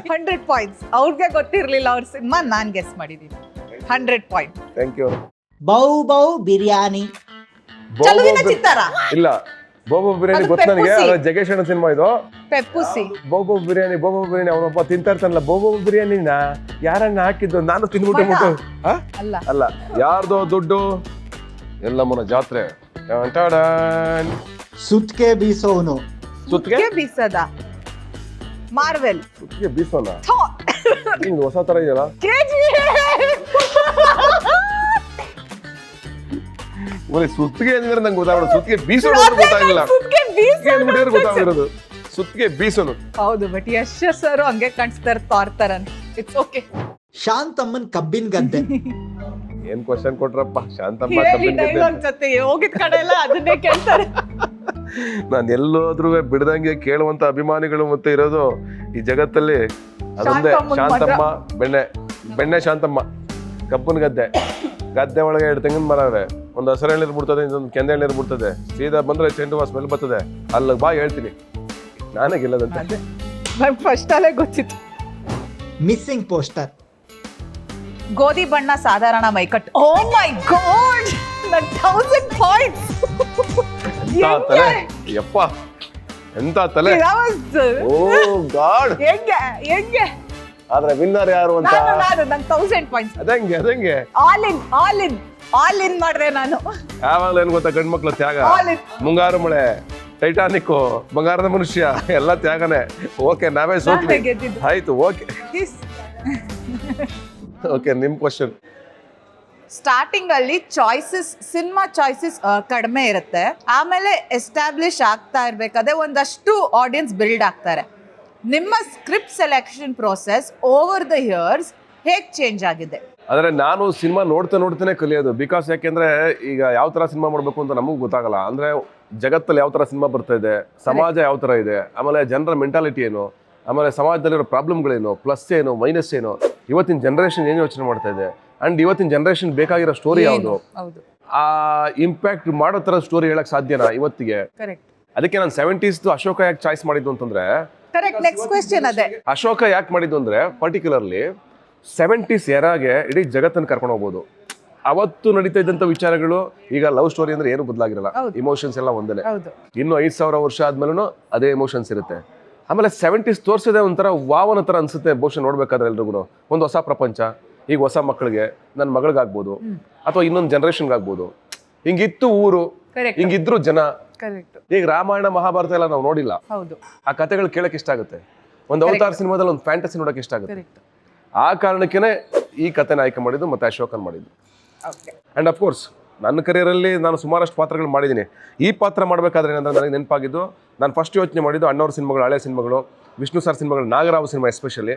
100 ಪಾಯಿಂಟ್ಸ್. ಅವ್ರಿಗೆ ಗೊತ್ತಿರ್ಲಿಲ್ಲ ಅವ್ರ ಸಿನಿಮಾ, ನಾನ್ ಗೆಸ್ ಮಾಡಿದೀನಿ. 100 ಪಾಯಿಂಟ್. Thank you. ಬೌ ಬಿರಿಯಾನಿ. ಇಲ್ಲ, ಬೋಬೋ ಬಿರಿಯಾನಿ ಗೊತ್ತು ನನಗೆ. ಜಗೇಶ್ ಅಣ್ಣ ಸಿನಿಮಾ ಇದು. ಪೆಪ್ಪುಸಿ. ಬೋಬೋ ಬಿರಿಯಾನಿ ಅವನೊಬ್ಬ ತಿಂತಾ ಇರ್ತಾನಲ್ಲ. ಬೋಬೋ ಬಿರಿಯಾನಿನ ಯಾರನ್ನ ಹಾಕಿದ್ದು? ನಾನು ತಿಂದ್ಬಿಟ್ಟು ಅಲ್ಲ, ಯಾರ್ದೋ ದುಡ್ಡು ಎಲ್ಲಮ್ಮನ ಜಾತ್ರೆ. ಸುತ್ಕೆ ಬೀಸೋನು. ಸುತ್ಕೆ ಬೀಸದ ಮಾರ್ವೆಲ್. ಸುತ್ಕೆ ಬೀಸೋಣ ಹೊಸ ತರ ಇದೆಯಲ್ಲ. ಒಳ್ಳೆ ಸುತ್ತಿಗೆ ಅಂದ್ರೆ ನಂಗೆ ಗೊತ್ತಾಗೋದು, ಸುತ್ತಿಗೆ ಬೀಸೋದು ಅಂದ್ರೆ ಗೊತ್ತಾಗಿಲ್ಲ, ಏನ್ಬಿಟ್ಟಿದ್ರೆ ಗೊತ್ತಾಗಿರೋದು ಸುತ್ತಿಗೆ ಬೀಸೋನು. ಹೌದು, ಬಟ್ ಯಶ್ ಸರ್ ಹಂಗೆ ಕಾಣಿಸ್ತಾರೆ ತಾರ್ತಾರ. It's okay. ಶಾಂತಮ್ಮನ್ ಕಬ್ಬಿನ ಗದ್ದೆ. ಏನ್ ಕ್ವಶನ್ ಕೊಟ್ರಪ್ಪ, ಶಾಂತಮ್ಮ ಹೇಳಿ ಕಬ್ಬಿನ ಗದ್ದೆ. ಡೈಲಾಗ್ ಜೊತೆ ಹೋಗಿದ್ ಕಡೆ ಎಲ್ಲ ಅದನ್ನೇ ಕೇಳ್ತಾರೆ. ನಾನು ಎಲ್ಲೋದ್ರೂ ಬಿಡದಂಗೆ ಕೇಳುವಂತ ಅಭಿಮಾನಿಗಳು ಮತ್ತೆ ಇರೋದು ಈ ಜಗತ್ತಲ್ಲಿ ಅದೊಂದೇ. ಶಾಂತಮ್ಮ ಬೆಣ್ಣೆ ಶಾಂತಮ್ಮ ಕಬ್ಬನ್ ಗದ್ದೆ. ಗದ್ದೆ ಒಳಗೆ 2 ತೆಂಗಿನ ಮರ ಇವೆ, ಒಂದು ಹಸಿರು ಎಳ್ನೀರು ಬಿಡ್ತದೆ, ಇನ್ನೊಂದು ಕೆಂದೆ ಎಳ್ನೀರು ಬಿಡ್ತದೆ. ಸೀದಾ ಬಂದ್ರೆ ಚೆಂಡು ಹೂವ ಸ್ಮೆಲ್ ಬರ್ತದೆ. ಅಲ್ಲಿ ಬಾ ಹೇಳ್ತೀನಿ ನಾನೇ ಗೆಲ್ಲದಂತೆ. ನಂಗೆ ಫಸ್ಟ್ ಅಲ್ಲೇ ಗೊತ್ತಿತ್ತು. Missing poster. ಗೋಧಿ ಬಣ್ಣ ಸಾಧಾರಣ ಮೈಕಟ್. ಓ ಮೈ ಗಾಡ್, 1000 ಪಾಯಿಂಟ್ಸ್. ಎಂತ ತಲೆ ಯಪ್ಪ, ಎಂತ ತಲೆ. ಓ ಗಾಡ್, ಹೆಂಗೆ ಆದ್ರೆ ವಿನ್ನರ್ ಯಾರು ಅಂತ ನಂಗೆ 1000 ಪಾಯಿಂಟ್ಸ್. ಅದಂಗೆ ಆಲ್ ಇನ್ ಮಾಡಿದೆ ನಾನು. ಯಾವಾಗಲೂ ಏನ್ ಗೊತ್ತಾ, ಗಂಡ್ಮಕ್ಳು ತ್ಯಾಗ. All in. ಮುಂಗಾರು ಮಳೆ, ಟೈಟಾನಿಕ್, ಬಂಗಾರದ ಮನುಷ್ಯ ಎಲ್ಲ ತ್ಯಾಗನೇ. ಓಕೆ, ನಾವೇ ಸೋತ್ವಿ. ನಾನೇ ಗೆದ್ದಿದ್ದು. ಆಯ್ತು, ಓಕೆ ಓಕೆ. ನಿಮ್ ಕ್ವಶನ್. ಸ್ಟಾರ್ಟಿಂಗ್ ಅಲ್ಲಿ ಸಿನಿಮಾ ಚಾಯ್ಸಸ್ ಕಡಿಮೆ ಇರುತ್ತೆ, ಆಮೇಲೆ ಎಸ್ಟಾಬ್ಲಿಷ್ ಆಗ್ತಾ ಇರ್ಬೇಕಾದ್ರೆ ಒಂದಷ್ಟು ಆಡಿಯನ್ಸ್ ಬಿಲ್ಡ್ ಆಗ್ತಾರೆ. ನಿಮ್ಮ script selection process over the years ಹೇಗೆ ಚೇಂಜ್ ಆಗಿದೆ? ಆದ್ರೆ ನಾನು ಸಿನಿಮಾ ನೋಡ್ತಾನೆ ಕಲಿಯೋದು. ಬಿಕಾಸ್ ಯಾಕೆಂದ್ರೆ ಈಗ ಯಾವ ತರ ಸಿನಿಮಾ ಮಾಡ್ಬೇಕು ಅಂತ ನಮಗೂ ಗೊತ್ತಾಗಲ್ಲ. ಅಂದ್ರೆ ಜಗತ್ತಲ್ಲಿ ಯಾವ ತರ ಸಿನಿಮಾ ಬರ್ತಾ ಇದೆ, ಸಮಾಜ ಯಾವ ತರ ಇದೆ, ಆಮೇಲೆ ಜನರ ಮೆಂಟಾಲಿಟಿ ಏನು, ಆಮೇಲೆ ಸಮಾಜದಲ್ಲಿರೋ ಪ್ರಾಬ್ಲಮ್ಗಳೇನು, ಪ್ಲಸ್ ಏನು, ಮೈನಸ್ ಏನು, ಇವತ್ತಿನ ಜನರೇಷನ್ ಏನು ಯೋಚನೆ ಮಾಡ್ತಾ ಇದೆ, ಅಂಡ್ ಇವತ್ತಿನ ಜನರೇಷನ್ ಬೇಕಾಗಿರೋ ಸ್ಟೋರಿ ಯಾವುದು, ಆ ಇಂಪ್ಯಾಕ್ಟ್ ಮಾಡೋ ತರ ಸ್ಟೋರಿ ಹೇಳಕ್ ಸಾಧ್ಯನಾ ಇವತ್ತಿಗೆ? ಅದಕ್ಕೆ ನಾನು 70s ಅಶೋಕ ಯಾಕೆ ಚಾಯ್ಸ್ ಮಾಡಿದ್ದು ಅಂತಂದ್ರೆ, ನೆಕ್ಸ್ಟ್ ಕ್ವೆಶ್ಚನ್ ಅದೇ. ಅಶೋಕ ಯಾಕೆ ಮಾಡಿದ್ದು ಅಂದ್ರೆ ಪರ್ಟಿಕ್ಯುಲರ್ಲಿ 70s ಎರಾಗೆ ಇಡೀ ಜಗತ್ತನ್ನು ಕರ್ಕೊಂಡು ಹೋಗ್ಬೋದು. ಅವತ್ತು ನಡೀತಾ ಇದ್ದಂಥ ವಿಚಾರಗಳು ಈಗ ಲವ್ ಸ್ಟೋರಿ ಅಂದ್ರೆ ಏನು ಬದಲಾಗಿರಲ್ಲ, ಇಮೋಷನ್ಸ್ ಎಲ್ಲ ಒಂದೇ. ಇನ್ನು 5000 ವರ್ಷ ಆದ್ಮೇಲೂ ಅದೇ ಇಮೋಷನ್ಸ್ ಇರುತ್ತೆ. ಆಮೇಲೆ 70s ತೋರಿಸೋದೇ ಒಂಥರ ವಾವನ ತರ ಅನ್ಸುತ್ತೆ ಬಹುಶಃ ನೋಡ್ಬೇಕಾದ್ರೆ ಎಲ್ರಿಗೂ. ಒಂದು ಹೊಸ ಪ್ರಪಂಚ, ಈಗ ಹೊಸ ಮಕ್ಕಳಿಗೆ, ನನ್ನ ಮಗಳಿಗಾಗ್ಬೋದು ಅಥವಾ ಇನ್ನೊಂದು ಜನರೇಷನ್ಗೆ ಆಗ್ಬೋದು. ಹಿಂಗಿತ್ತು ಊರು, ಹಿಂಗಿದ್ರು ಜನ. ಈಗ ರಾಮಾಯಣ ಮಹಾಭಾರತ ಎಲ್ಲ ನಾವು ನೋಡಿಲ್ಲ, ಆ ಕಥೆಗಳು ಕೇಳಕ್ ಇಷ್ಟ ಆಗುತ್ತೆ. ಒಂದು ಅವತಾರ ಸಿನಿಮಾದಲ್ಲಿ ಒಂದು ಫ್ಯಾಂಟಸಿ ನೋಡಕ್ ಇಷ್ಟ ಆಗುತ್ತೆ. ಆ ಕಾರಣಕ್ಕೇನೆ ಈ ಕಥೆನ ಆಯ್ಕೆ ಮಾಡಿದ್ದು, ಮತ್ತೆ ಅಶೋಕನ್ ಮಾಡಿದ್ದು. ಅಂಡ್ ಅಫ್ಕೋರ್ಸ್ ನನ್ನ ಕರಿಯರಲ್ಲಿ ನಾನು ಸುಮಾರಷ್ಟು ಪಾತ್ರಗಳು ಮಾಡಿದ್ದೀನಿ. ಈ ಪಾತ್ರ ಮಾಡಬೇಕಾದ್ರೆ ಏನಂದ್ರೆ ನನಗೆ ನೆನಪಾಗಿದ್ದು, ನಾನು ಫಸ್ಟ್ ಯೋಚನೆ ಮಾಡಿದ್ದು ಅಣ್ಣವ್ರ ಸಿನಿಮಾಗಳು, ಹಳೆ ಸಿನಿಮಾಗಳು, ವಿಷ್ಣು ಸರ್ ಸಿನಿಮಾಗಳು, ನಾಗರಾವ್ ಸಿನಿಮಾ ಎಸ್ಪೆಷಲಿ.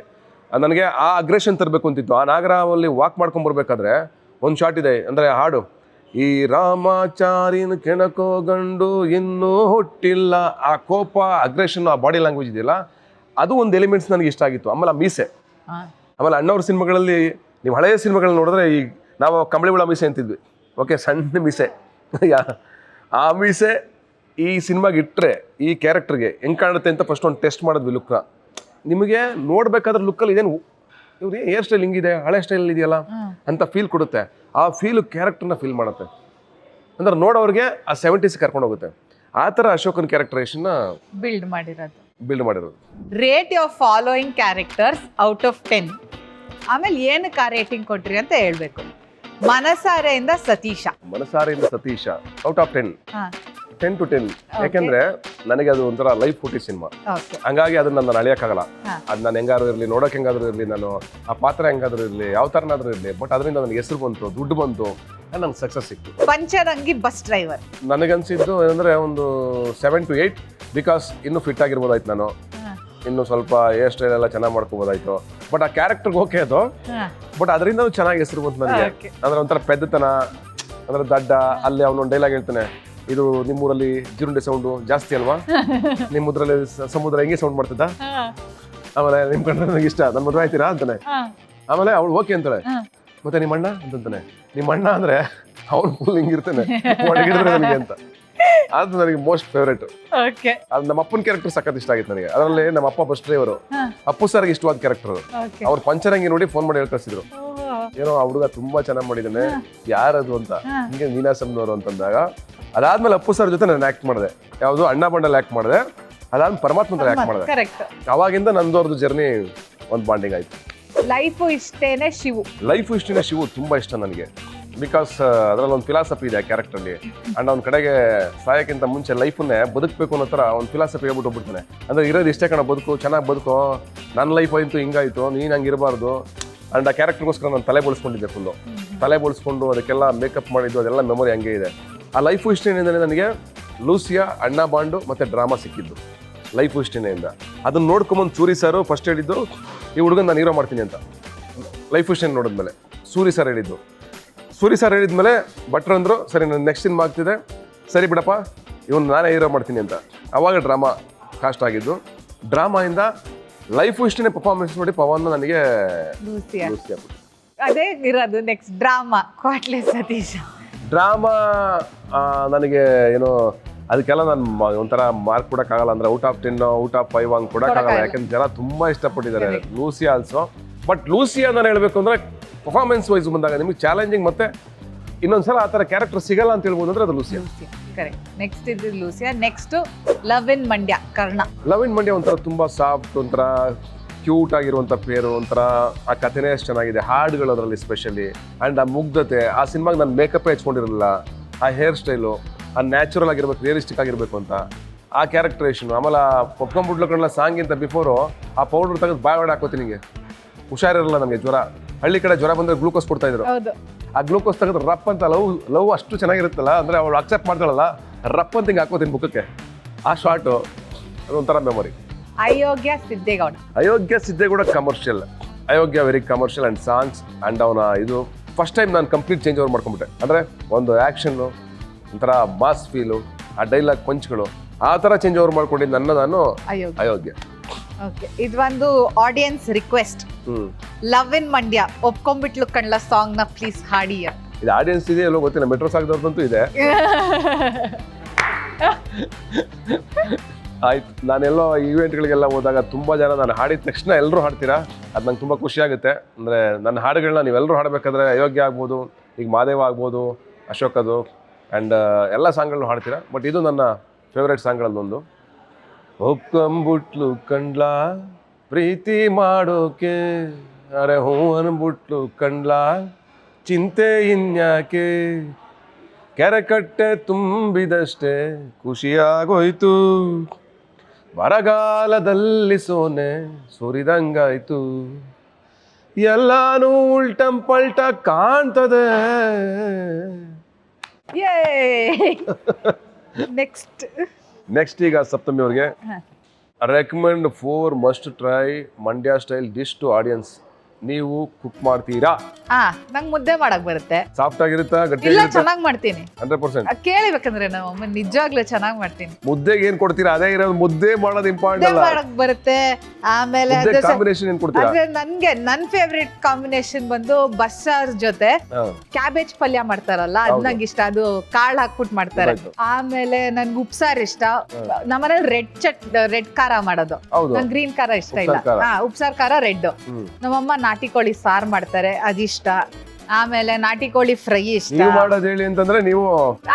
ನನಗೆ ಆ ಅಗ್ರೆಷನ್ ತರಬೇಕು ಅಂತಿತ್ತು. ಆ ನಾಗರಾವಲ್ಲಿ ವಾಕ್ ಮಾಡ್ಕೊಂಡ್ಬರ್ಬೇಕಾದ್ರೆ ಒಂದು ಶಾಟ್ ಇದೆ, ಅಂದರೆ ಹಾಡು, ಈ ರಾಮಾಚಾರಿನ ಕೆಣಕೋ ಗಂಡು ಇನ್ನೂ ಹುಟ್ಟಿಲ್ಲ. ಆ ಕೋಪ, ಅಗ್ರೆಷನ್, ಆ ಬಾಡಿ ಲ್ಯಾಂಗ್ವೇಜ್ ಇದೆಯಲ್ಲ, ಅದು ಒಂದು ಎಲಿಮೆಂಟ್ಸ್ ನನಗೆ ಇಷ್ಟ ಆಗಿತ್ತು. ಆಮೇಲೆ ಆ ಮೀಸೆ, ಆಮೇಲೆ ಅಣ್ಣವ್ರ ಸಿನಿಮಾಗಳಲ್ಲಿ ನೀವು ಹಳೆಯ ಸಿನಿಮಾಗಳನ್ನ ನೋಡಿದ್ರೆ, ಈಗ ನಾವು ಕಂಬಳಿ ಹುಳ ಮೀಸೆ ಅಂತಿದ್ವಿ, ಓಕೆ, ಸಣ್ಣ ಮೀಸೆ. ಆ ಮೀಸೆ ಈ ಸಿನಿಮಾಗೆ ಇಟ್ಟರೆ ಈ ಕ್ಯಾರೆಕ್ಟರ್ಗೆ ಹೆಂಗೆ ಕಾಣುತ್ತೆ ಅಂತ ಫಸ್ಟ್ ಒಂದು ಟೆಸ್ಟ್ ಮಾಡಿದ್ವಿ ಲುಕ್ನ. ನಿಮಗೆ ನೋಡ್ಬೇಕಾದ್ರೆ ಲುಕ್ಕಲ್ಲಿ ಇದೇನು ಇವ್ರು ಹೇರ್ ಸ್ಟೈಲ್ ಹಿಂಗಿದೆ, ಹಳೆ ಸ್ಟೈಲ್ ಇದೆಯಲ್ಲ ಅಂತ ಫೀಲ್ ಕೊಡುತ್ತೆ. ಆ ಫೀಲು ಕ್ಯಾರೆಕ್ಟರ್ನ ಫೀಲ್ ಮಾಡುತ್ತೆ, ಅಂದ್ರೆ ನೋಡೋರಿಗೆ ಆ 70s ಕರ್ಕೊಂಡು ಹೋಗುತ್ತೆ. ಆ ಥರ ಅಶೋಕನ್ ಕ್ಯಾರೆಕ್ಟರೇಷನ್ನ ಬಿಲ್ಡ್ ಮಾಡಿರೋದು. Rate your following characters out of 10. ಆಮೇಲೆ ಏನಕ್ಕೆ ಆ ರೇಟಿಂಗ್ ಕೊಟ್ರಿ ಅಂತ ಹೇಳ್ಬೇಕು. ಮನಸಾರೆಯಿಂದ ಸತೀಶ ಔಟ್ ಆಫ್ 10. 10 to 10. ಯಾಕೆಂದ್ರೆ ನನಗೆ ಅದು ಒಂಥರ ಲೈಫ್ ಹುಟ್ಟಿ ಸಿನಿಮಾ, ಹಂಗಾಗಿ ಅದನ್ನ ನಾನು ಅಳಿಯಕ್ಕಾಗಲ್ಲ. ಅದು ನಾನು ಹೆಂಗಾದ್ರೂ ಇರಲಿ, ನೋಡೋಕೆ ಹೆಂಗಾದ್ರೂ ಇರಲಿ, ನಾನು ಆ ಪಾತ್ರ ಹೆಂಗಾದ್ರೂ ಇರಲಿ, ಯಾವ ಥರನಾದ್ರೂ ಇರಲಿ, ಬಟ್ ಅದರಿಂದ ನನಗೆ ಹೆಸರು ಬಂತು, ದುಡ್ಡು ಬಂತು, ನನಗೆ ಸಕ್ಸಸ್ ಸಿಕ್ತು. ಪಂಚರಂಗಿ ಬಸ್ ಡ್ರೈವರ್ ನನಗನ್ಸಿದ್ದು ಏನಂದ್ರೆ ಒಂದು 7 to 8. ಬಿಕಾಸ್ ಇನ್ನೂ ಫಿಟ್ ಆಗಿರ್ಬೋದಾಯ್ತು, ನಾನು ಇನ್ನು ಸ್ವಲ್ಪ ಹೇರ್ ಸ್ಟೈಲ್ ಎಲ್ಲ ಚೆನ್ನಾಗಿ ಮಾಡ್ಕೋಬೋದಾಯ್ತು. ಬಟ್ ಆ ಕ್ಯಾರೆಕ್ಟರ್ಗೆ ಓಕೆ ಅದು, ಬಟ್ ಅದರಿಂದ ಚೆನ್ನಾಗಿ ಹೆಸರು ಬಂತು ನನಗೆ. ಅಂದ್ರೆ ಒಂಥರ ಪೆದ್ದತನ, ಅಂದ್ರೆ ದಡ್ಡ. ಅಲ್ಲಿ ಅವನೊಂದು ಡೈಲಾಗ್ ಹೇಳ್ತಾನೆ, ಇದು ನಿಮ್ಮೂರಲ್ಲಿ ಜಿರುಂಡೆ ಸೌಂಡು ಜಾಸ್ತಿ ಅಲ್ವಾ, ನಿಮ್ಮೂರಲ್ಲಿ ಸಮುದ್ರ ಹೆಂಗೆ ಸೌಂಡ್ ಮಾಡ್ತಿದ್ದ, ಆಮೇಲೆ ನಿಮ್ ಕಂಡ್ರೆ ನನಗೆ ಇಷ್ಟ, ನನ್ನ ಮದುವೆ ಆಯ್ತೀರಾ ಅಂತಾನೆ. ಆಮೇಲೆ ಅವಳು ಓಕೆ ಅಂತಾಳೆ, ಮತ್ತೆ ನಿಮ್ಮ ಅಣ್ಣ ಅಂತಂತಾನೆ. ನಿಮ್ಮ ಅಣ್ಣ ಅಂದ್ರೆ ಅವ್ನು ಫುಲ್ ಹಿಂಗಿರ್ತಾನೆ, ಒಳಗಿಡಿದ್ರೆ ನನಗೆ ಅಂತ. ಅದು ನನಗೆ ಮೋಸ್ಟ್ ಫೇವ್ರೇಟ್. ಅದು ನಮ್ಮ ಅಪ್ಪನ ಕ್ಯಾರೆಕ್ಟರ್ ಸಖತ್ ಇಷ್ಟ ಆಗಿತ್ತು ನನಗೆ. ಅದರಲ್ಲಿ ನಮ್ಮ ಅಪ್ಪ ಬಸ್ ಡ್ರೈವರು, ಅಪ್ಪು ಸರ್ಗೆ ಇಷ್ಟವಾದ ಕ್ಯಾರೆಕ್ಟರ್. ಅವ್ರು ಪಂಚರಂಗಿ ನೋಡಿ ಫೋನ್ ಮಾಡಿ ಹೇಳ್ಕಳಿಸಿದ್ರು, ಏನೋ ಆ ಹುಡುಗ ತುಂಬಾ ಚೆನ್ನಾಗಿ ಮಾಡಿದ್ದಾನೆ, ಯಾರದು ಅಂತ. ಹಿಂಗೆ ನೀನಾಸಮ್ನವರು ಅಂತಂದಾಗ, ಅದಾದ್ಮೇಲೆ ಅಪ್ಪು ಸರ್ ಜೊತೆ ನಾನು ಆಕ್ಟ್ ಮಾಡಿದೆ. ಯಾವುದು ಅಣ್ಣ ಬಂಡಲ್ಲಿ ಆಕ್ಟ್ ಮಾಡಿದೆ, ಅದಾದ್ಮೇಲೆ ಪರಮಾತ್ಮ ಆಕ್ಟ್ ಮಾಡಿದೆ. ಅವಾಗಿಂದ ನಂದವ್ರದ್ದು ಜರ್ನಿ ಒಂದು ಬಾಂಡಿಂಗ್ ಆಯ್ತು. ಲೈಫು ಇಷ್ಟೇನೆ ಶಿವು ತುಂಬಾ ಇಷ್ಟ ನನಗೆ. ಬಿಕಾಸ್ ಅದರಲ್ಲಿ ಒಂದು ಫಿಲಾಸಫಿ ಇದೆ ಆ ಕ್ಯಾರೆಕ್ಟರ್ಲಿ. ಅಂಡ್ ಅವ್ನ ಕಡೆಗೆ ಸಾಯಕ್ಕಿಂತ ಮುಂಚೆ ಲೈಫನ್ನೇ ಬದುಕಬೇಕು ಅನ್ನೋ ಥರ ಒಂದು ಫಿಲಾಸಫಿ ಹೇಳ್ಬಿಟ್ಟು ಹೋಗ್ಬಿಡ್ತಾನೆ. ಅಂದರೆ ಇರೋದು ಇಷ್ಟೇ ಕಣ, ಬದುಕು, ಚೆನ್ನಾಗಿ ಬದುಕು, ನನ್ನ ಲೈಫ್ ಆಯಿತು ಹಿಂಗಾಯಿತು, ನೀನು ಹಂಗೆ ಇರಬಾರ್ದು. ಅಂಡ್ ಆ ಕ್ಯಾರೆಕ್ಟರ್ಗೋಸ್ಕರ ನಾನು ತಲೆ ಬೋಳಿಸ್ಕೊಂಡಿದ್ದೆ, ಫುಲ್ಲು ತಲೆ ಬೋಳಿಸ್ಕೊಂಡು ಅದಕ್ಕೆಲ್ಲ ಮೇಕಪ್ ಮಾಡಿದ್ದು, ಅದೆಲ್ಲ ಮೆಮೊರಿ ಹಂಗೆ ಇದೆ. ಆ ಲೈಫ್ ಹಿಸ್ಟ್ರಿಯಿಂದಲೇ ನನಗೆ ಲೂಸಿಯಾ, ಅಣ್ಣ ಬಾಂಡು ಮತ್ತು ಡ್ರಾಮಾ ಸಿಕ್ಕಿದ್ದು ಲೈಫ್ ಹಿಸ್ಟ್ರಿಯಿಂದ. ಅದನ್ನು ನೋಡ್ಕೊಂಬಂದು ಸೂರಿ ಸರ್ ಫಸ್ಟ್ ಹೇಳಿದ್ದು ಈ ಹುಡುಗನ ನಾನು ಹೀರೋ ಮಾಡ್ತೀನಿ ಅಂತ. ಲೈಫ್ ಹಿಸ್ಟ್ರಿ ನೋಡಿದ್ಮೇಲೆ ಸೂರಿ ಸರ್ ಹೇಳಿದ್ಮೇಲೆ ಭಟ್ರು ಅಂದರು ಸರಿ ನಾನು ನೆಕ್ಸ್ಟ್ ಸಿನಿಮಾ ಆಗ್ತಿದೆ, ಸರಿ ಬಿಡಪ್ಪ ಇವನು ನಾನೇ ಹೀರೋ ಮಾಡ್ತೀನಿ ಅಂತ. ಆವಾಗ ಡ್ರಾಮಾ ಕಾಸ್ಟ್ ಆಗಿದ್ದು. ಡ್ರಾಮಾಯಿಂದ ಲೈಫ್ ಹಿಸ್ಟ್ರಿನೇ ಪರ್ಫಾರ್ಮೆನ್ಸ್ ನೋಡಿ ಪವನ್ ನನಗೆ ಲೂಸಿಯಾ ಲೂಸಿಯಾ ಅದೇ ಇರೋದು. Next drama Kwatle Satish. Drama ನನಗೆ ಏನೋ ಅದಕ್ಕೆಲ್ಲ ನಾನು ಒಂಥರ ಮಾರ್ಕ್ ಕೊಡೋಕ್ಕಾಗಲ್ಲ, ಅಂದರೆ ಔಟ್ ಆಫ್ 10 ಔಟ್ ಆಫ್ 5 ಹಂಗೆ ಕೊಡೋಕ್ಕಾಗಲ್ಲ. ಯಾಕಂದ್ರೆ ಜನ ತುಂಬ ಇಷ್ಟಪಟ್ಟಿದ್ದಾರೆ ಲೂಸಿಯಾ ಆಲ್ಸೋ. ಬಟ್ ಲೂಸಿಯಾ ನಾನು ಹೇಳಬೇಕು ಅಂದರೆ ಪರ್ಫಾರ್ಮೆನ್ಸ್ ವೈಸ್ ಬಂದಾಗ ನಿಮಗೆ ಚಾಲೆಂಜಿಂಗ್ ಮತ್ತೆ ಇನ್ನೊಂದ್ಸಲ ಆ ಥರ ಕ್ಯಾರೆಕ್ಟರ್ ಸಿಗಲ್ಲ ಅಂತ ಹೇಳ್ಬೋದು ಅಂದರೆ ಅದು ಲೂಸಿಯಾ. ಕರೆಕ್ಟ್. ನೆಕ್ಸ್ಟ್ ಇದು Lucia. Next love in Mandya Karna. Love in Mandya ಒಂಥರ ತುಂಬ ಸಾಫ್ಟ್, ಒಂಥರ ಕ್ಯೂಟ್ ಆಗಿರುವಂಥ ಪೇರು, ಒಂಥರ ಆ ಕಥೆನೇ ಅಷ್ಟು ಚೆನ್ನಾಗಿದೆ, ಹಾಡುಗಳು ಅದರಲ್ಲಿ ಸ್ಪೆಷಲಿ. ಆ್ಯಂಡ್ ಆ ಮುಗ್ಧತೆ, ಆ ಸಿನಿಮಾಗೆ ನಾನು ಮೇಕಪ್ಪೇ ಹಚ್ಕೊಂಡಿರಲಿಲ್ಲ, ಆ ಹೇರ್ ಸ್ಟೈಲು ಆ ನ್ಯಾಚುರಲ್ ಆಗಿರ್ಬೇಕು, ರಿಯಲಿಸ್ಟಿಕ್ ಆಗಿರಬೇಕು ಅಂತ ಆ ಕ್ಯಾರೆಕ್ಟರೇಷನ್. ಆಮೇಲೆ ಪೊಪ್ಕೊಂಬಿಟ್ಲು ಕಣ್ಣ ಸಾಂಗಿಂತ ಬಿಫೋರು ಆ ಪೌಡರ್ ತೆಗೆದು ಬಾಯ್ ಒಡೆ ಹಾಕೋತೀನಿ. ನಿಮಗೆ ಹುಷಾರಿರಲ್ಲ ನಮಗೆ, ಜ್ವರ, ಹಳ್ಳಿ ಕಡೆ ಜ್ವರ ಬಂದರೆ ಗ್ಲೂಕೋಸ್ ಕೊಡ್ತಾಯಿದ್ರು. ಆ ಗ್ಲೂಕೋಸ್ ತೆಗೆದು ರಪ್ ಅಂತ ಲವ್ ಅಷ್ಟು ಚೆನ್ನಾಗಿರುತ್ತಲ್ಲ, ಅಂದರೆ ಅವಳು ಅಕ್ಸೆಪ್ಟ್ ಮಾಡ್ತಾಳಲ್ಲ, ರಪ್ ಅಂತ ಹಿಂಗೆ ಹಾಕೋತೀನಿ ಮುಖಕ್ಕೆ. ಆ ಶಾರ್ಟು ಅದೊಂಥರ memory. Ayogya Siddegowda commercial. Ayogya very commercial and songs and ಅವನ ಇದು ಫಸ್ಟ್ ಟೈಮ್ ನಾನು ಕಂಪ್ಲೀಟ್ ಚೇಂಜ್ ಓವರ್ ಮಾಡ್ಕೊಂಬಿಟ್ಟೆ. ಅಂದರೆ ಒಂದು ಆ್ಯಕ್ಷನ್ನು, ಒಂಥರ ಮಾಸ್ ಫೀಲು, ಆ ಡೈಲಾಗ್ ಪಂಚ್ಗಳು, ಆ ಥರ ಚೇಂಜ್ ಓವರ್ ಮಾಡ್ಕೊಂಡಿದ್ದು ನಾನು ಅಯೋಗ್ಯ. ಓಕೆ, ಇದು ಒಂದು audience request. Love in Mandya ಒಪ್ಕೊಂಡ್ಬಿಟ್ಲು ಕಣ್ಲ song ನ ಪ್ಲೀಸ್ ಹಾಡಿ. ಇದು ಆಡಿಯನ್ಸ್ ಇದೆ ಎಲ್ಲೋ ಗೊತ್ತಿಲ್ಲ, ಮೆಟ್ರೋ ಸಾಗದವ್ರದಂತೂ ಇದೆ. ಆಯ್ತು, ನಾನೆಲ್ಲೋ ಈವೆಂಟ್ಗಳಿಗೆಲ್ಲ ಹೋದಾಗ ತುಂಬ ಜನ ನಾನು ಹಾಡಿದ ತಕ್ಷಣ ಎಲ್ಲರೂ ಹಾಡ್ತೀರಾ, ಅದು ನಂಗೆ ತುಂಬ ಖುಷಿ ಆಗುತ್ತೆ. ಅಂದರೆ ನನ್ನ ಹಾಡುಗಳನ್ನ ನೀವೆಲ್ಲರೂ ಹಾಡಬೇಕಾದ್ರೆ ಅಯೋಗ್ಯ ಆಗ್ಬೋದು, ಈಗ ಮಾದೇವ ಆಗ್ಬೋದು, ಅಶೋಕದು ಆ್ಯಂಡ್ ಎಲ್ಲ ಸಾಂಗ್ಗಳನ್ನು ಹಾಡ್ತೀರಾ. ಬಟ್ ಇದು ನನ್ನ ಫೇವ್ರೇಟ್ ಸಾಂಗ್ಗಳಲ್ಲೊಂದು. ಒಪ್ಕೊಂಬಿಟ್ಲು ಕಂಡ್ಲಾ ಪ್ರೀತಿ ಮಾಡೋಕೆ, ಅರೆ ಹೂ ಅನ್ಬಿಟ್ಲು ಕಂಡ್ಲಾ ಚಿಂತೆ ಇನ್ಯಾಕೆ, ಕೆರೆಕಟ್ಟೆ ತುಂಬಿದಷ್ಟೇ ಖುಷಿಯಾಗೋಯ್ತು, ಬರಗಾಲದಲ್ಲಿ ಸೋನೆ ಸುರಿದಂಗಾಯ್ತು, ಎಲ್ಲಾನು ಉಲ್ಟಂ ಪಲ್ಟ ಕಾಣ್ತದೆ. ನೆಕ್ಸ್ಟ್ ಈಗ ಸಪ್ತಮಿ ಅವ್ರಿಗೆ recommend 4 must try Mandya style dish to audience. ನೀವು ಕುಕ್ ಮಾಡ್ತೀರಾ? ನಂಗೆ ಮುದ್ದೆ ಮಾಡಕ್ ಬರುತ್ತೆ. ಸಾಫ್ಟ್ ಆಗಿರುತ್ತಾ, ಗಟ್ಟಿ ಇಲ್ಲ ಚೆನ್ನಾಗಿ ಮಾಡ್ತೀನಿ 100%. ಕೇಳಿಬೇಕಂದ್ರೆ ನಾವು ಅಮ್ಮ ನಿಜವಾಗ್ಲೂ ಚೆನ್ನಾಗಿ ಮಾಡ್ತೀನಿ. ಮುದ್ದೆಗೆ ಏನ್ ಕೊಡ್ತೀರಾ? ಅದೇ ಇರೋದು, ಮುದ್ದೆ ಮಾಡೋದು ಇಂಪಾರ್ಟೆಂಟ್ ಅಲ್ಲ, ಮಾಡಕ್ ಬರುತ್ತೆ. ಆಮೇಲೆ ಕಾಂಬಿನೇಷನ್ ಏನ್ ಕೊಡ್ತೀರಾ? ನನ್ಗೆ ನನ್ ಫೇವ್ರೆಟ್ ಕಾಂಬಿನೇಷನ್ ಬಂದು ಬಸ್ಸಾರ್ ಜೊತೆ ಕ್ಯಾಬೇಜ್ ಪಲ್ಯ ಮಾಡ್ತಾರಲ್ಲ, ಅದ್ ನಂಗೆ ಇಷ್ಟ. ಅದು ಕಾಳು ಹಾಕ್ಬಿಟ್ಟು ಮಾಡ್ತಾರೆ. ಆಮೇಲೆ ನನ್ಗೆ ಉಪ್ಸಾರ್ ಇಷ್ಟ. ನಮ್ಮನೇಲಿ ರೆಡ್ ಖಾರ ಮಾಡೋದು, ನಂಗೆ ಗ್ರೀನ್ ಖಾರ ಇಷ್ಟ ಇಲ್ಲ. ಉಪ್ಸಾರ್ ಖಾರ ರೆಡ್. ನಮ್ಮಮ್ಮ ನಾಟಿ ಕೋಳಿ ಸಾರು ಮಾಡ್ತಾರೆ, ಅದಿಷ್ಟ. ಆಮೇಲೆ ನಾಟಿ ಕೋಳಿ ಫ್ರೈ ಇಷ್ಟ. ಮಾಡೋದು ಹೇಳಿ ಅಂತಂದ್ರೆ ನೀವು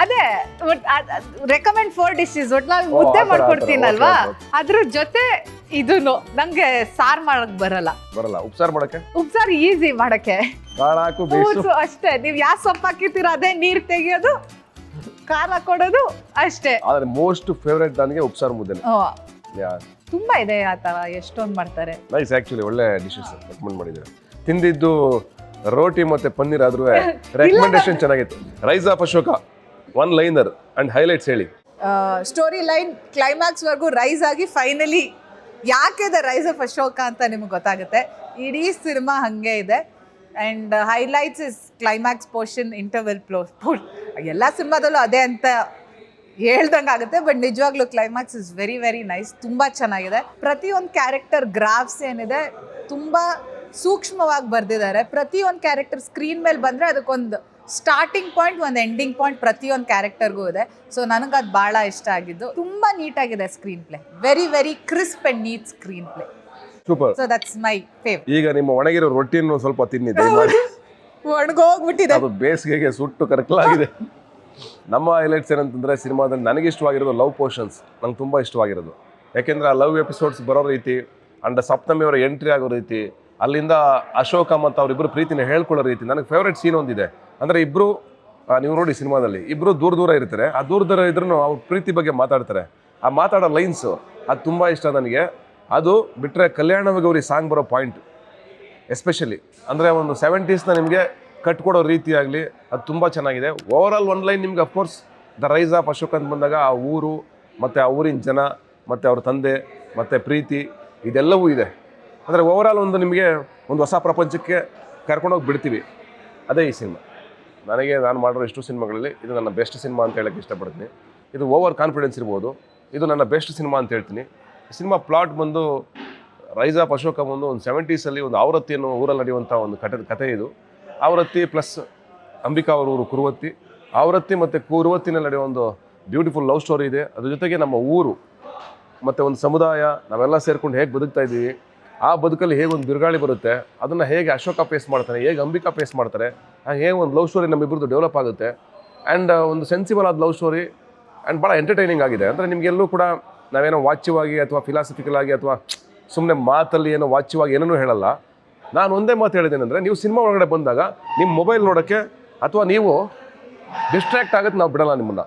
ಅದೇ ರೆಕಮೆಂಡ್ 4 ಡಿಶಸ್ ಒಟ್ನಲ್ಲಿ ಮುದ್ದೆ ಮಾಡ್ಕೊಡ್ತೀನಲ್ವಾ, ಅದ್ರ ಜೊತೆ ಇದನ್ನು. ನಂಗೆ ಸಾರ್ ಮಾಡಕ್ ಬರಲ್ಲ. ಉಪ್ಸಾರ್ ಮಾಡಕ್ಕೆ? ಉಪ್ಸಾರ್ ಈಸಿ ಮಾಡಕ್ಕೆ, ಅಷ್ಟೇ. ನೀವ್ ಯಾವ ಸೊಪ್ಪು ಹಾಕಿರ್ತೀರೋ ಅದೇ ನೀರ್ ತೆಗಿಯೋದು, ಖಾರ ಕೊಡೋದು ಅಷ್ಟೇ. ಆದ್ರೆ ಮೋಸ್ಟ್ ಫೇವರೇಟ್ ನನಗೆ ಉಪ್ಸಾರ್ ಮುದ್ದೆ. ತುಂಬಾ ಇದೆ ಆ ತರ, ಎಷ್ಟೊಂದು ಮಾಡ್ತಾರೆ. ನೈಸ್, ಆಕ್ಚುಲಿ ಒಳ್ಳೆ ಡಿಶಸ್ ರೆಕಮೆಂಡ್ ಮಾಡಿದ್ದಾರೆ. ತಿಂದಿದ್ದು ರೋಟಿ ಮತ್ತೆ ಪನ್ನೀರ್ ಆದ್ರೂ ರೆಕಮೆಂಡೇಶನ್ ಚೆನ್ನಾಗಿತ್ತು. Rice of Ashoka, 1 liner and highlights ಹೇಳಿ. ಸ್ಟೋರಿ ಲೈನ್ ಕ್ಲೈಮ್ಯಾಕ್ಸ್ ವರ್ಗೂ ರೈಸ್ ಆಗಿ ಫೈನಲಿ ಯಾಕೆ ಇದೆ ರೈಸ್ ಆಫ್ ಅಶೋಕ ಅಂತ ನಿಮ್ಗೆ ಗೊತ್ತಾಗುತ್ತೆ. ಇಡೀ ಸಿನಿಮಾ ಹಂಗೆ ಇದೆ. And highlights is climax portion, interval ಎಲ್ಲ ಸಿನಿಮಾದಲ್ಲೂ ಅದೇ ಅಂತ ಹೇಳ್ದಂಗೆ ಆಗುತ್ತೆ. ಬಟ್ ನಿಜವಾಗ್ಲೂ climax is very very nice. ತುಂಬ ಚೆನ್ನಾಗಿದೆ. ಪ್ರತಿಯೊಂದು ಕ್ಯಾರೆಕ್ಟರ್ ಗ್ರಾಫ್ಸ್ ಏನಿದೆ ತುಂಬ ಸೂಕ್ಷ್ಮವಾಗಿ ಬರೆದಿದ್ದಾರೆ. ಪ್ರತಿಯೊಂದು ಕ್ಯಾರೆಕ್ಟರ್ ಸ್ಕ್ರೀನ್ ಮೇಲೆ ಬಂದರೆ ಅದಕ್ಕೊಂದು ಸ್ಟಾರ್ಟಿಂಗ್ ಪಾಯಿಂಟ್, ಒಂದು ಎಂಡಿಂಗ್ ಪಾಯಿಂಟ್ ಪ್ರತಿಯೊಂದು ಕ್ಯಾರೆಕ್ಟರ್ಗೂ ಇದೆ. ಸೊ ನನಗೆ ಅದು ಭಾಳ ಇಷ್ಟ ಆಗಿದ್ದು. ತುಂಬ ನೀಟಾಗಿದೆ screenplay, very very crisp and neat screenplay. Super. So that's my fave. ಈಗ ನಿಮ್ಮ ಒಣಗಿರೋ ರೊಟ್ಟಿಯನ್ನು ಸ್ವಲ್ಪ ತಿನ್ನಿ ದಯಮಾಡಿ. ಒಣಗೋಗ್ಬಿಟ್ಟಿದೆ, ಅದು ಬೇಸಿಗೆಗೆ ಸುಟ್ಟು ಕರಕಲಾಗಿದೆ. ನಮ್ಮ ಹೈಲೈಟ್ಸ್ ಏನಂತಂದರೆ ಸಿನಿಮಾದಲ್ಲಿ ನನಗೆ ಇಷ್ಟವಾಗಿರೋದು ಲವ್ ಪೋರ್ಷನ್ಸ್. ನಂಗೆ ತುಂಬ ಇಷ್ಟವಾಗಿರೋದು. ಯಾಕೆಂದರೆ ಆ ಲವ್ ಎಪಿಸೋಡ್ಸ್ ಬರೋ ರೀತಿ, ಅಂಡ್ ಸಪ್ತಮಿ ಅವರ ಎಂಟ್ರಿ ಆಗೋ ರೀತಿ, ಅಲ್ಲಿಂದ ಅಶೋಕ ಮತ್ತು ಅವರಿಬ್ಬರು ಪ್ರೀತಿನ ಹೇಳ್ಕೊಳ್ಳೋ ರೀತಿ. ನನಗೆ ಫೇವ್ರೇಟ್ ಸೀನ್ ಒಂದಿದೆ. ಅಂದರೆ ಇಬ್ಬರು, ನೀವು ನೋಡಿ ಸಿನಿಮಾದಲ್ಲಿ ಇಬ್ಬರು ದೂರ ಇರ್ತಾರೆ. ಆ ದೂರ ಇದ್ರೂ ಅವ್ರ ಪ್ರೀತಿ ಬಗ್ಗೆ ಮಾತಾಡ್ತಾರೆ. ಆ ಮಾತಾಡೋ ಲೈನ್ಸು ಅದು ತುಂಬ ಇಷ್ಟ ನನಗೆ. ಅದು ಬಿಟ್ಟರೆ ಕಲ್ಯಾಣವಾಗಿ ಗೌರಿ ಸಾಂಗ್ ಬರೋ ಪಾಯಿಂಟ್ ಎಸ್ಪೆಷಲಿ, ಅಂದರೆ ಒಂದು 70s ನಿಮಗೆ ಕಟ್ಕೊಡೋ ರೀತಿ ಆಗಲಿ, ಅದು ತುಂಬ ಚೆನ್ನಾಗಿದೆ. ಓವರ್ ಆಲ್ 1 ಲೈನ್ ನಿಮ್ಗೆ of course the rise of Ashok ಅಂತ ಬಂದಾಗ ಆ ಊರು ಮತ್ತು ಆ ಊರಿನ ಜನ ಮತ್ತು ಅವ್ರ ತಂದೆ ಮತ್ತು ಪ್ರೀತಿ ಇದೆಲ್ಲವೂ ಇದೆ. ಅಂದರೆ ಓವರಾಲ್ ಒಂದು ನಿಮಗೆ ಒಂದು ಹೊಸ ಪ್ರಪಂಚಕ್ಕೆ ಕರ್ಕೊಂಡೋಗಿ ಬಿಡ್ತೀವಿ. ಅದೇ ಈ ಸಿನಿಮಾ. ನಾನು ಮಾಡಿರೋ ಇಷ್ಟು ಸಿನಿಮಾಗಳಲ್ಲಿ ಇದು ನನ್ನ ಬೆಸ್ಟ್ ಸಿನಿಮಾ ಅಂತ ಹೇಳೋಕ್ಕೆ ಇಷ್ಟಪಡ್ತೀನಿ. ಇದು ಓವರ್ ಕಾನ್ಫಿಡೆನ್ಸ್ ಇರ್ಬೋದು, ಇದು ನನ್ನ ಬೆಸ್ಟ್ ಸಿನಿಮಾ ಅಂತ ಹೇಳ್ತೀನಿ. ಸಿನಿಮಾ ಪ್ಲಾಟ್ ಬಂದು ರೈಸ್ ಆಫ್ ಅಶೋಕ ಬಂದು ಒಂದು 70s ಒಂದು ಆವೃತ್ತಿ ಅನ್ನೋ ಊರಲ್ಲಿ ನಡೆಯುವಂಥ ಒಂದು ಕತೆ ಇದು. ಆವೃತ್ತಿ ಪ್ಲಸ್ ಅಂಬಿಕಾ ಅವ್ರ ಊರು ಕುರುವತ್ತಿ, ಆವೃತ್ತಿ ಮತ್ತು ಕುರುವತ್ತಿನಲ್ಲಿ ನಡೆಯೋ ಒಂದು ಬ್ಯೂಟಿಫುಲ್ ಲವ್ ಸ್ಟೋರಿ ಇದೆ. ಅದ್ರ ಜೊತೆಗೆ ನಮ್ಮ ಊರು ಮತ್ತು ಒಂದು ಸಮುದಾಯ ನಾವೆಲ್ಲ ಸೇರ್ಕೊಂಡು ಹೇಗೆ ಬದುಕ್ತಾ ಇದ್ದೀವಿ, ಆ ಬದುಕಲ್ಲಿ ಹೇಗೆ ಒಂದು ಬಿರುಗಾಳಿ ಬರುತ್ತೆ, ಅದನ್ನು ಹೇಗೆ ಅಶೋಕ ಫೇಸ್ ಮಾಡ್ತಾನೆ, ಹೇಗೆ ಅಂಬಿಕಾ ಫೇಸ್ ಮಾಡ್ತಾರೆ, ಹೇಗೆ ಒಂದು ಲವ್ ಸ್ಟೋರಿ ನಮ್ಮಿಬ್ಬರದ್ದು ಡೆವಲಪ್ ಆಗುತ್ತೆ. ಆ್ಯಂಡ್ ಒಂದು ಸೆನ್ಸಿಬಲ್ ಆದ ಲವ್ ಸ್ಟೋರಿ ಆ್ಯಂಡ್ ಭಾಳ ಎಂಟರ್ಟೈನಿಂಗ್ ಆಗಿದೆ. ಅಂದರೆ ನಿಮಗೆಲ್ಲೂ ಕೂಡ ನಾವೇನೋ ವಾಚ್ಯವಾಗಿ ಅಥವಾ ಫಿಲಾಸಫಿಕಲ್ ಆಗಿ ಅಥವಾ ಸುಮ್ಮನೆ ಮಾತಲ್ಲಿ ಏನೋ ವಾಚ್ಯವಾಗಿ ಏನೂ ಹೇಳಲ್ಲ. ನಾನು ಒಂದೇ ಮಾತು ಹೇಳಿದ್ದೇನೆಂದರೆ, ನೀವು ಸಿನಿಮಾ ಒಳಗಡೆ ಬಂದಾಗ ನಿಮ್ಮ ಮೊಬೈಲ್ ನೋಡೋಕ್ಕೆ ಅಥವಾ ನೀವು ಡಿಸ್ಟ್ರ್ಯಾಕ್ಟ್ ಆಗುತ್ತೆ ನಾವು ಬಿಡಲ್ಲ ನಿಮ್ಮನ್ನು.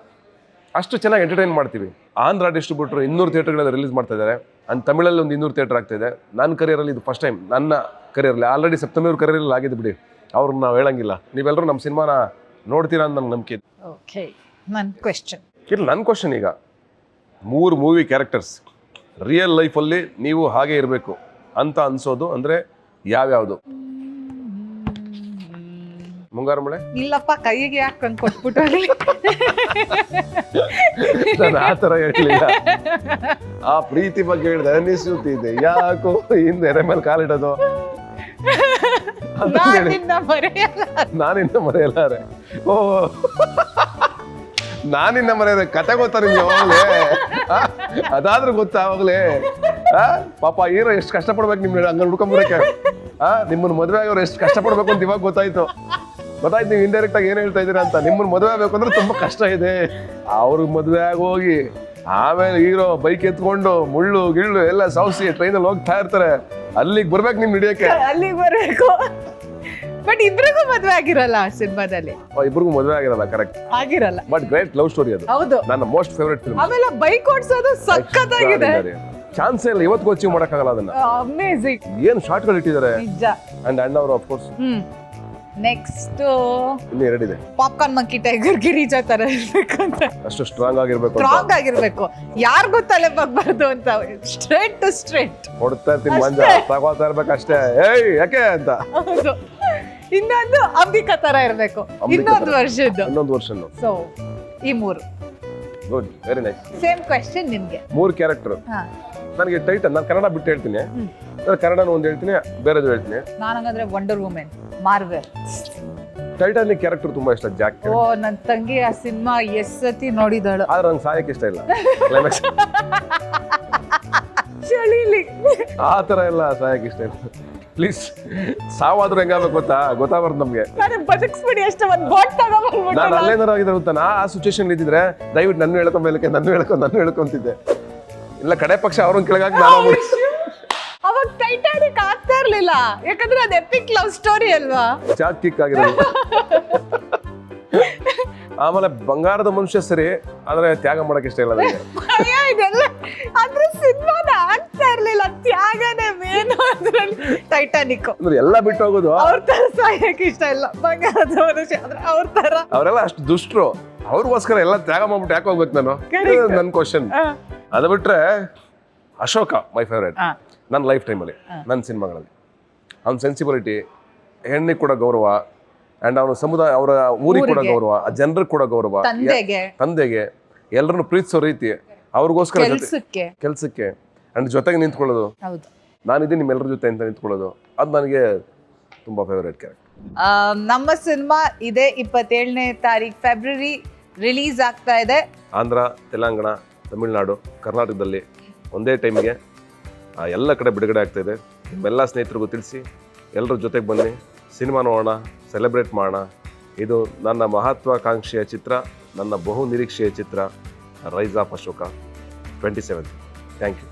ಅಷ್ಟು ಚೆನ್ನಾಗಿ ಎಂಟರ್ಟೈನ್ ಮಾಡ್ತೀವಿ. ಆಂಧ್ರ ಡಿಸ್ಟ್ರಿಬ್ಯೂಟ್ರು 200 ಥಿಯೇಟರ್ಗಳಲ್ಲಿ ರಿಲೀಸ್ ಮಾಡ್ತಾ ಇದ್ದಾರೆ. ಆ್ಯಂಡ್ ತಮಿಳಲ್ಲಿ ಒಂದು 200 ಥಿಯೇಟರ್ ಆಗ್ತಾಯಿದೆ. ನನ್ನ ಕರಿಯರಲ್ಲಿ ಇದು ಫಸ್ಟ್ ಟೈಮ್, ನನ್ನ ಕರಿಯರಲ್ಲಿ. ಆಲ್ರೆಡಿ ಸಪ್ತಮಿಯವ್ರ ಕರಿಯರಲ್ಲಿ ಆಗಿದೆ ಬಿಡಿ, ಅವ್ರನ್ನ ನಾವು ಹೇಳಂಗಿಲ್ಲ. ನೀವೆಲ್ಲರೂ ನಮ್ಮ ಸಿನಿಮಾನ ನೋಡ್ತೀರಾ ಅಂತ ನಂಗೆ ನಂಬಿಕೆ ಇದೆ. ಓಕೆ, ನನ್ನ ಕ್ವೆಶ್ಚನ್ ಇಲ್ಲ, ನನ್ನ ಕ್ವಶನ್ ಈಗ 3 ಮೂವಿ ಕ್ಯಾರೆಕ್ಟರ್ಸ್ ರಿಯಲ್ ಲೈಫಲ್ಲಿ ನೀವು ಹಾಗೆ ಇರಬೇಕು ಅಂತ ಅನ್ಸೋದು ಅಂದರೆ ಯಾವ್ಯಾವುದು? ಮುಂಗಾರು ಮಳೆ? ಇಲ್ಲಪ್ಪ, ಕೈಗೆ ಯಾಕೆ ಹಂಗೆ ಕೊಟ್ಬಿಟ್ಟು ನಾನು ಆ ಥರ ಹೇಳಿಲ್ಲ. ಆ ಪ್ರೀತಿ ಬಗ್ಗೆ ಹೇಳಿದೆ, ಅನಿಸುತ್ತಿದೆ ಯಾಕೋ ಹಿಂದೆ ಎರೆ ಮೇಲೆ ಕಾಲಿಡೋದು. ನಾನಿನ್ನ ಮರೆಯಲ್ಲಾರೆ. ಓ, ನಾನಿನ್ನ ಮರೆಯದೆ ಕತೆ ಗೊತ್ತಾ ನಿಮ್ಗೆ? ಯಾವಾಗಲೇ ಅದಾದ್ರೂ ಗೊತ್ತಾ ಅವಾಗಲೇ? ಪಾಪ ಹೀರೋ ಎಷ್ಟು ಕಷ್ಟಪಡ್ಬೇಕು ನಿಮ್ಗೆ ಹಂಗ ಹುಡ್ಕೊಂಬರಕ್ಕೆ. ನಿಮ್ಮನ್ನ ಮದುವೆ ಆಗೋರು ಎಷ್ಟು ಕಷ್ಟಪಡ್ಬೇಕು ಅಂತ ಇವಾಗ ಗೊತ್ತಾಯ್ತು. ನೀವು ಇಂಡೈರೆಕ್ಟ್ ಆಗಿ ಏನ್ ಹೇಳ್ತಾ ಇದೀರಾ ಅಂತ. ನಿಮ್ಮನ್ನ ಮದುವೆ ಆಗ್ಬೇಕು ಅಂದ್ರೆ ತುಂಬಾ ಕಷ್ಟ ಇದೆ. ಅವ್ರಿಗೆ ಮದುವೆ ಆಗೋಗಿ ಆಮೇಲೆ ಹೀರೋ ಬೈಕ್ ಎತ್ಕೊಂಡು ಮುಳ್ಳು ಗಿಳ್ಳು ಎಲ್ಲ ಸೌಸಿ ಟ್ರೈನಲ್ಲಿ ಹೋಗ್ತಾ ಇರ್ತಾರೆ. ಅಲ್ಲಿಗೆ ಬರ್ಬೇಕು ನಿಮ್ ಹಿಡಿಯಕ್ಕೆ. ಅಲ್ಲಿಗೆ ಬರ್ಬೇಕು. ಬಟ್ ಇಬ್ರಿಗೂ ಮದುವೆ ಆಗಿರಲ್ಲ ಸಿನಿಮಾದಲ್ಲಿ. ಇಬ್ರಿಗೂ ಮದುವೆ ಆಗಿರಲ್ಲ, ಕರೆಕ್ಟ್ ಆಗಿರಲ್ಲ. ಬಟ್ ಗ್ರೇಟ್ ಲವ್ ಸ್ಟೋರಿ ಅದು. ಹೌದು, ನನ್ನ ಮೋಸ್ಟ್ ಫೇವರೇಟ್ ಫಿಲ್ಮ್. ಆಮೇಲೆ ಬೈಕ್ ಓಡಿಸೋದು ಸಖತ್ತಾಗಿದೆ. ಚಾನ್ಸೇ ಇಲ್ಲ, ಇವತ್ತಿಗೂ ಅಚೀವ್ ಮಾಡಕ್ಕಾಗಲ್ಲ ಅದನ್ನ. ಅಮೇಜಿಂಗ್. ಏನ್ ಶಾರ್ಟ್ಗಳು ಇಟ್ಟಿದ್ದಾರೆ. ನಿಜ. ಅಂಡ್ ಅಣ್ಣ ಅವರು ಆಫ್ ಕೋರ್ಸ್. ನೆಕ್ಸ್ಟ್ ಇನ್ನು 2 ಇದೆ. ಪಾಪ್ಕಾರ್ನ್ ಮಂಕಿ ಟೈಗರ್ ಗಿರಿಜಾ ತರ ಇರ್ಬೇಕು ಅಂತ. ಅಷ್ಟು ಸ್ಟ್ರಾಂಗ್ ಆಗಿರ್ಬೇಕು. ಸ್ಟ್ರಾಂಗ್ ಆಗಿರ್ಬೇಕು, ಯಾರಿಗೂ ತಲೆ ಬಗ್ಬಾರ್ದು ಅಂತ. ಸ್ಟ್ರೇಟ್ ಟು ಸ್ಟ್ರೇಟ್ ಹೊಡ್ತಾ ಇರ್ತೀನಿ, ಮಂಜ ತಗೋತಾ ಇರ್ಬೇಕಷ್ಟೇ. ಏಯ್ ಯಾಕೆ ಅಂತ. ಹೌದು. ಇನ್ನೊಂದು ಅಂಬಿಕಾ ತರ ಇರ್ಬೇಕು, ಇನ್ನೊಂದು ವರ್ಷ. ಸೊ ಈ 3. Good, very nice. Same question ನಿಮ್ಗೆ. 3 ಕ್ಯಾರೆಕ್ಟರ್. ನನಗೆ ಟೈಟಲ್, ನಾನು ಕನ್ನಡ ಬಿಟ್ಟು ಹೇಳ್ತೀನಿ. ಕನ್ನಡನ ಒಂದು ಹೇಳ್ತೀನಿ, ಬೇರೆದು ಹೇಳ್ತೀನಿ. ನಾನು ಹಂಗಂದ್ರೆ wonder women, Marvel. Titanic character ತುಂಬಾ ಇಷ್ಟ, ಜಾಕ್. ಓ, ನನ್ನ ತಂಗಿ ಆ ಸಿನಿಮಾ ಎಸ್ಸತಿ ನೋಡಿದಾಳು. ಆದ್ರೆ ನಂಗೆ ಸಾಯಕ್ಕೆ ಇಷ್ಟ ಇಲ್ಲ. ಕ್ಲೈಮ್ಯಾಕ್ಸ್ ಚಳಿಲಿ ಆ ತರ ಎಲ್ಲ ಸಾಯಕ್ಕೆ ಇಷ್ಟ ಇಲ್ಲ. ಪ್ಲೀಸ್, ಸಾವಾದ್ರೂ ಹೆಂಗಾಗಬೇಕು ಗೊತ್ತಾಗ್ಬಾರ್ದು ನಮ್ಗೆ. ಬದುಕಿಸ್ಬಿಡಿ ಅಷ್ಟೇ, ಒಂದು ಬೋಟ್ ತಗೊಂಡ್ಬಿಟ್ಟು. ನಾನು ಅಲ್ಲೇನಾರು ಆಗಿದ್ರೆ ಗೊತ್ತಾ, ಆ ಸಿಚುವೇಶನ್ ಇದ್ದಿದ್ರೆ ದಯವಿಟ್ಟು ನನ್ನ ಹೇಳ್ಕೊಂತಿದ್ದೆ. ಇಲ್ಲ ಕಡೆ ಪಕ್ಷ ಅವ್ರನ್ನ ಕೆಳಗಾಗಿ ನಾನು ಅವಾಗ ಟೈಟಾನಿಕ್ ಆಗ್ತಾ ಇರ್ಲಿಲ್ಲ, ಯಾಕಂದ್ರೆ ಅದು ಎಪಿಕ್ ಲವ್ ಸ್ಟೋರಿ ಅಲ್ವಾ. ಜಾಕ್ ಕಿಕ್ ಆಗಿರೋದು. ಆಮೇಲೆ ಬಂಗಾರದ ಮನುಷ್ಯ ಸರಿ, ಆದ್ರೆ ತ್ಯಾಗ ಮಾಡಕ್ ಇಷ್ಟ ಇಲ್ಲ ನನಗೆ. ಇದೆಲ್ಲ ಆದ್ರೆ ಸಿನಿಮಾದ ಆಗ್ತಾ ಇರ್ಲಿಲ್ಲ, ತ್ಯಾಗನೇ ಮೇನು ಅದ್ರಲ್ಲಿ. ಟೈಟಾನಿಕ್ ಅಂದ್ರೆ ಎಲ್ಲ ಬಿಟ್ಟು ಹೋಗೋದು. ಅವ್ರ ತರ ಸಾಯಕ್ಕೆ ಇಷ್ಟ ಇಲ್ಲ, ಬಂಗಾರದ ಮನುಷ್ಯ ಆದ್ರೆ ಅವ್ರ ತರ. ಅವರೆಲ್ಲ ಅಷ್ಟು ದುಷ್ಟರು, ಅವ್ರಿಗೋಸ್ಕರ ಎಲ್ಲ ತ್ಯಾಗ ಮಾಡ್ಬಿಟ್ಟು ಯಾಕೆ ಹೋಗ್ಬೇಕು ನಾನು? ನನ್ನ ಕ್ವಶನ್. ಅದು ಬಿಟ್ರೆ ಅಶೋಕ ಮೈ ಫೇವ್ರೇಟ್ ನನ್ನ ಲೈಫ್ ಟೈಮಲ್ಲಿ, ನನ್ನ ಸಿನಿಮಾಗಳಲ್ಲಿ. ಅವ್ನ ಸೆನ್ಸಿಬಿಲಿಟಿ, ಹೆಣ್ಣಿಗೆ ಕೂಡ ಗೌರವ, ಅಂಡ್ ಅವನ ಸಮುದಾಯ, ಅವರ ಊರಿಗೆ ಕೂಡ ಗೌರವ, ಆ ಜನರಿಗೆ ಕೂಡ ಗೌರವ, ತಂದೆಗೆ ಎಲ್ಲರನ್ನು ಪ್ರೀತಿಸೋ ರೀತಿ, ಅವ್ರಿಗೋಸ್ಕರ ಕೆಲ್ಸಕ್ಕೆ ಅಂಡ್ ಜೊತೆಗೆ ನಿಂತ್ಕೊಳ್ಳೋದು. ನಾನಿದ್ದೀನಿ ನಿಮ್ಮೆಲ್ಲರ ಜೊತೆ ಅಂತ ನಿಂತ್ಕೊಳ್ಳೋದು, ಅದು ನನಗೆ ತುಂಬಾ ಫೇವರೇಟ್ ಕ್ಯಾರೆಕ್ಟರ್. ನಮ್ಮ ಸಿನಿಮಾ ಇದೇ 27ನೇ ತಾರೀಕು ಫೆಬ್ರವರಿ ರಿಲೀಸ್ ಆಗ್ತಾ ಇದೆ. ಆಂಧ್ರ, ತೆಲಂಗಾಣ, ತಮಿಳುನಾಡು, ಕರ್ನಾಟಕದಲ್ಲಿ ಒಂದೇ ಟೈಮ್ಗೆ ಎಲ್ಲ ಕಡೆ ಬಿಡುಗಡೆ ಆಗ್ತಾ ಇದೆ. ನಿಮ್ಮೆಲ್ಲ ಸ್ನೇಹಿತರಿಗೂ ತಿಳಿಸಿ, ಎಲ್ಲರ ಜೊತೆಗೆ ಬನ್ನಿ, ಸಿನಿಮಾ ನೋಡೋಣ, ಸೆಲೆಬ್ರೇಟ್ ಮಾಡೋಣ. ಇದು ನನ್ನ ಮಹತ್ವಾಕಾಂಕ್ಷೆಯ ಚಿತ್ರ, ನನ್ನ ಬಹು ನಿರೀಕ್ಷೆಯ ಚಿತ್ರ, rise of Ashoka 27. Thank you.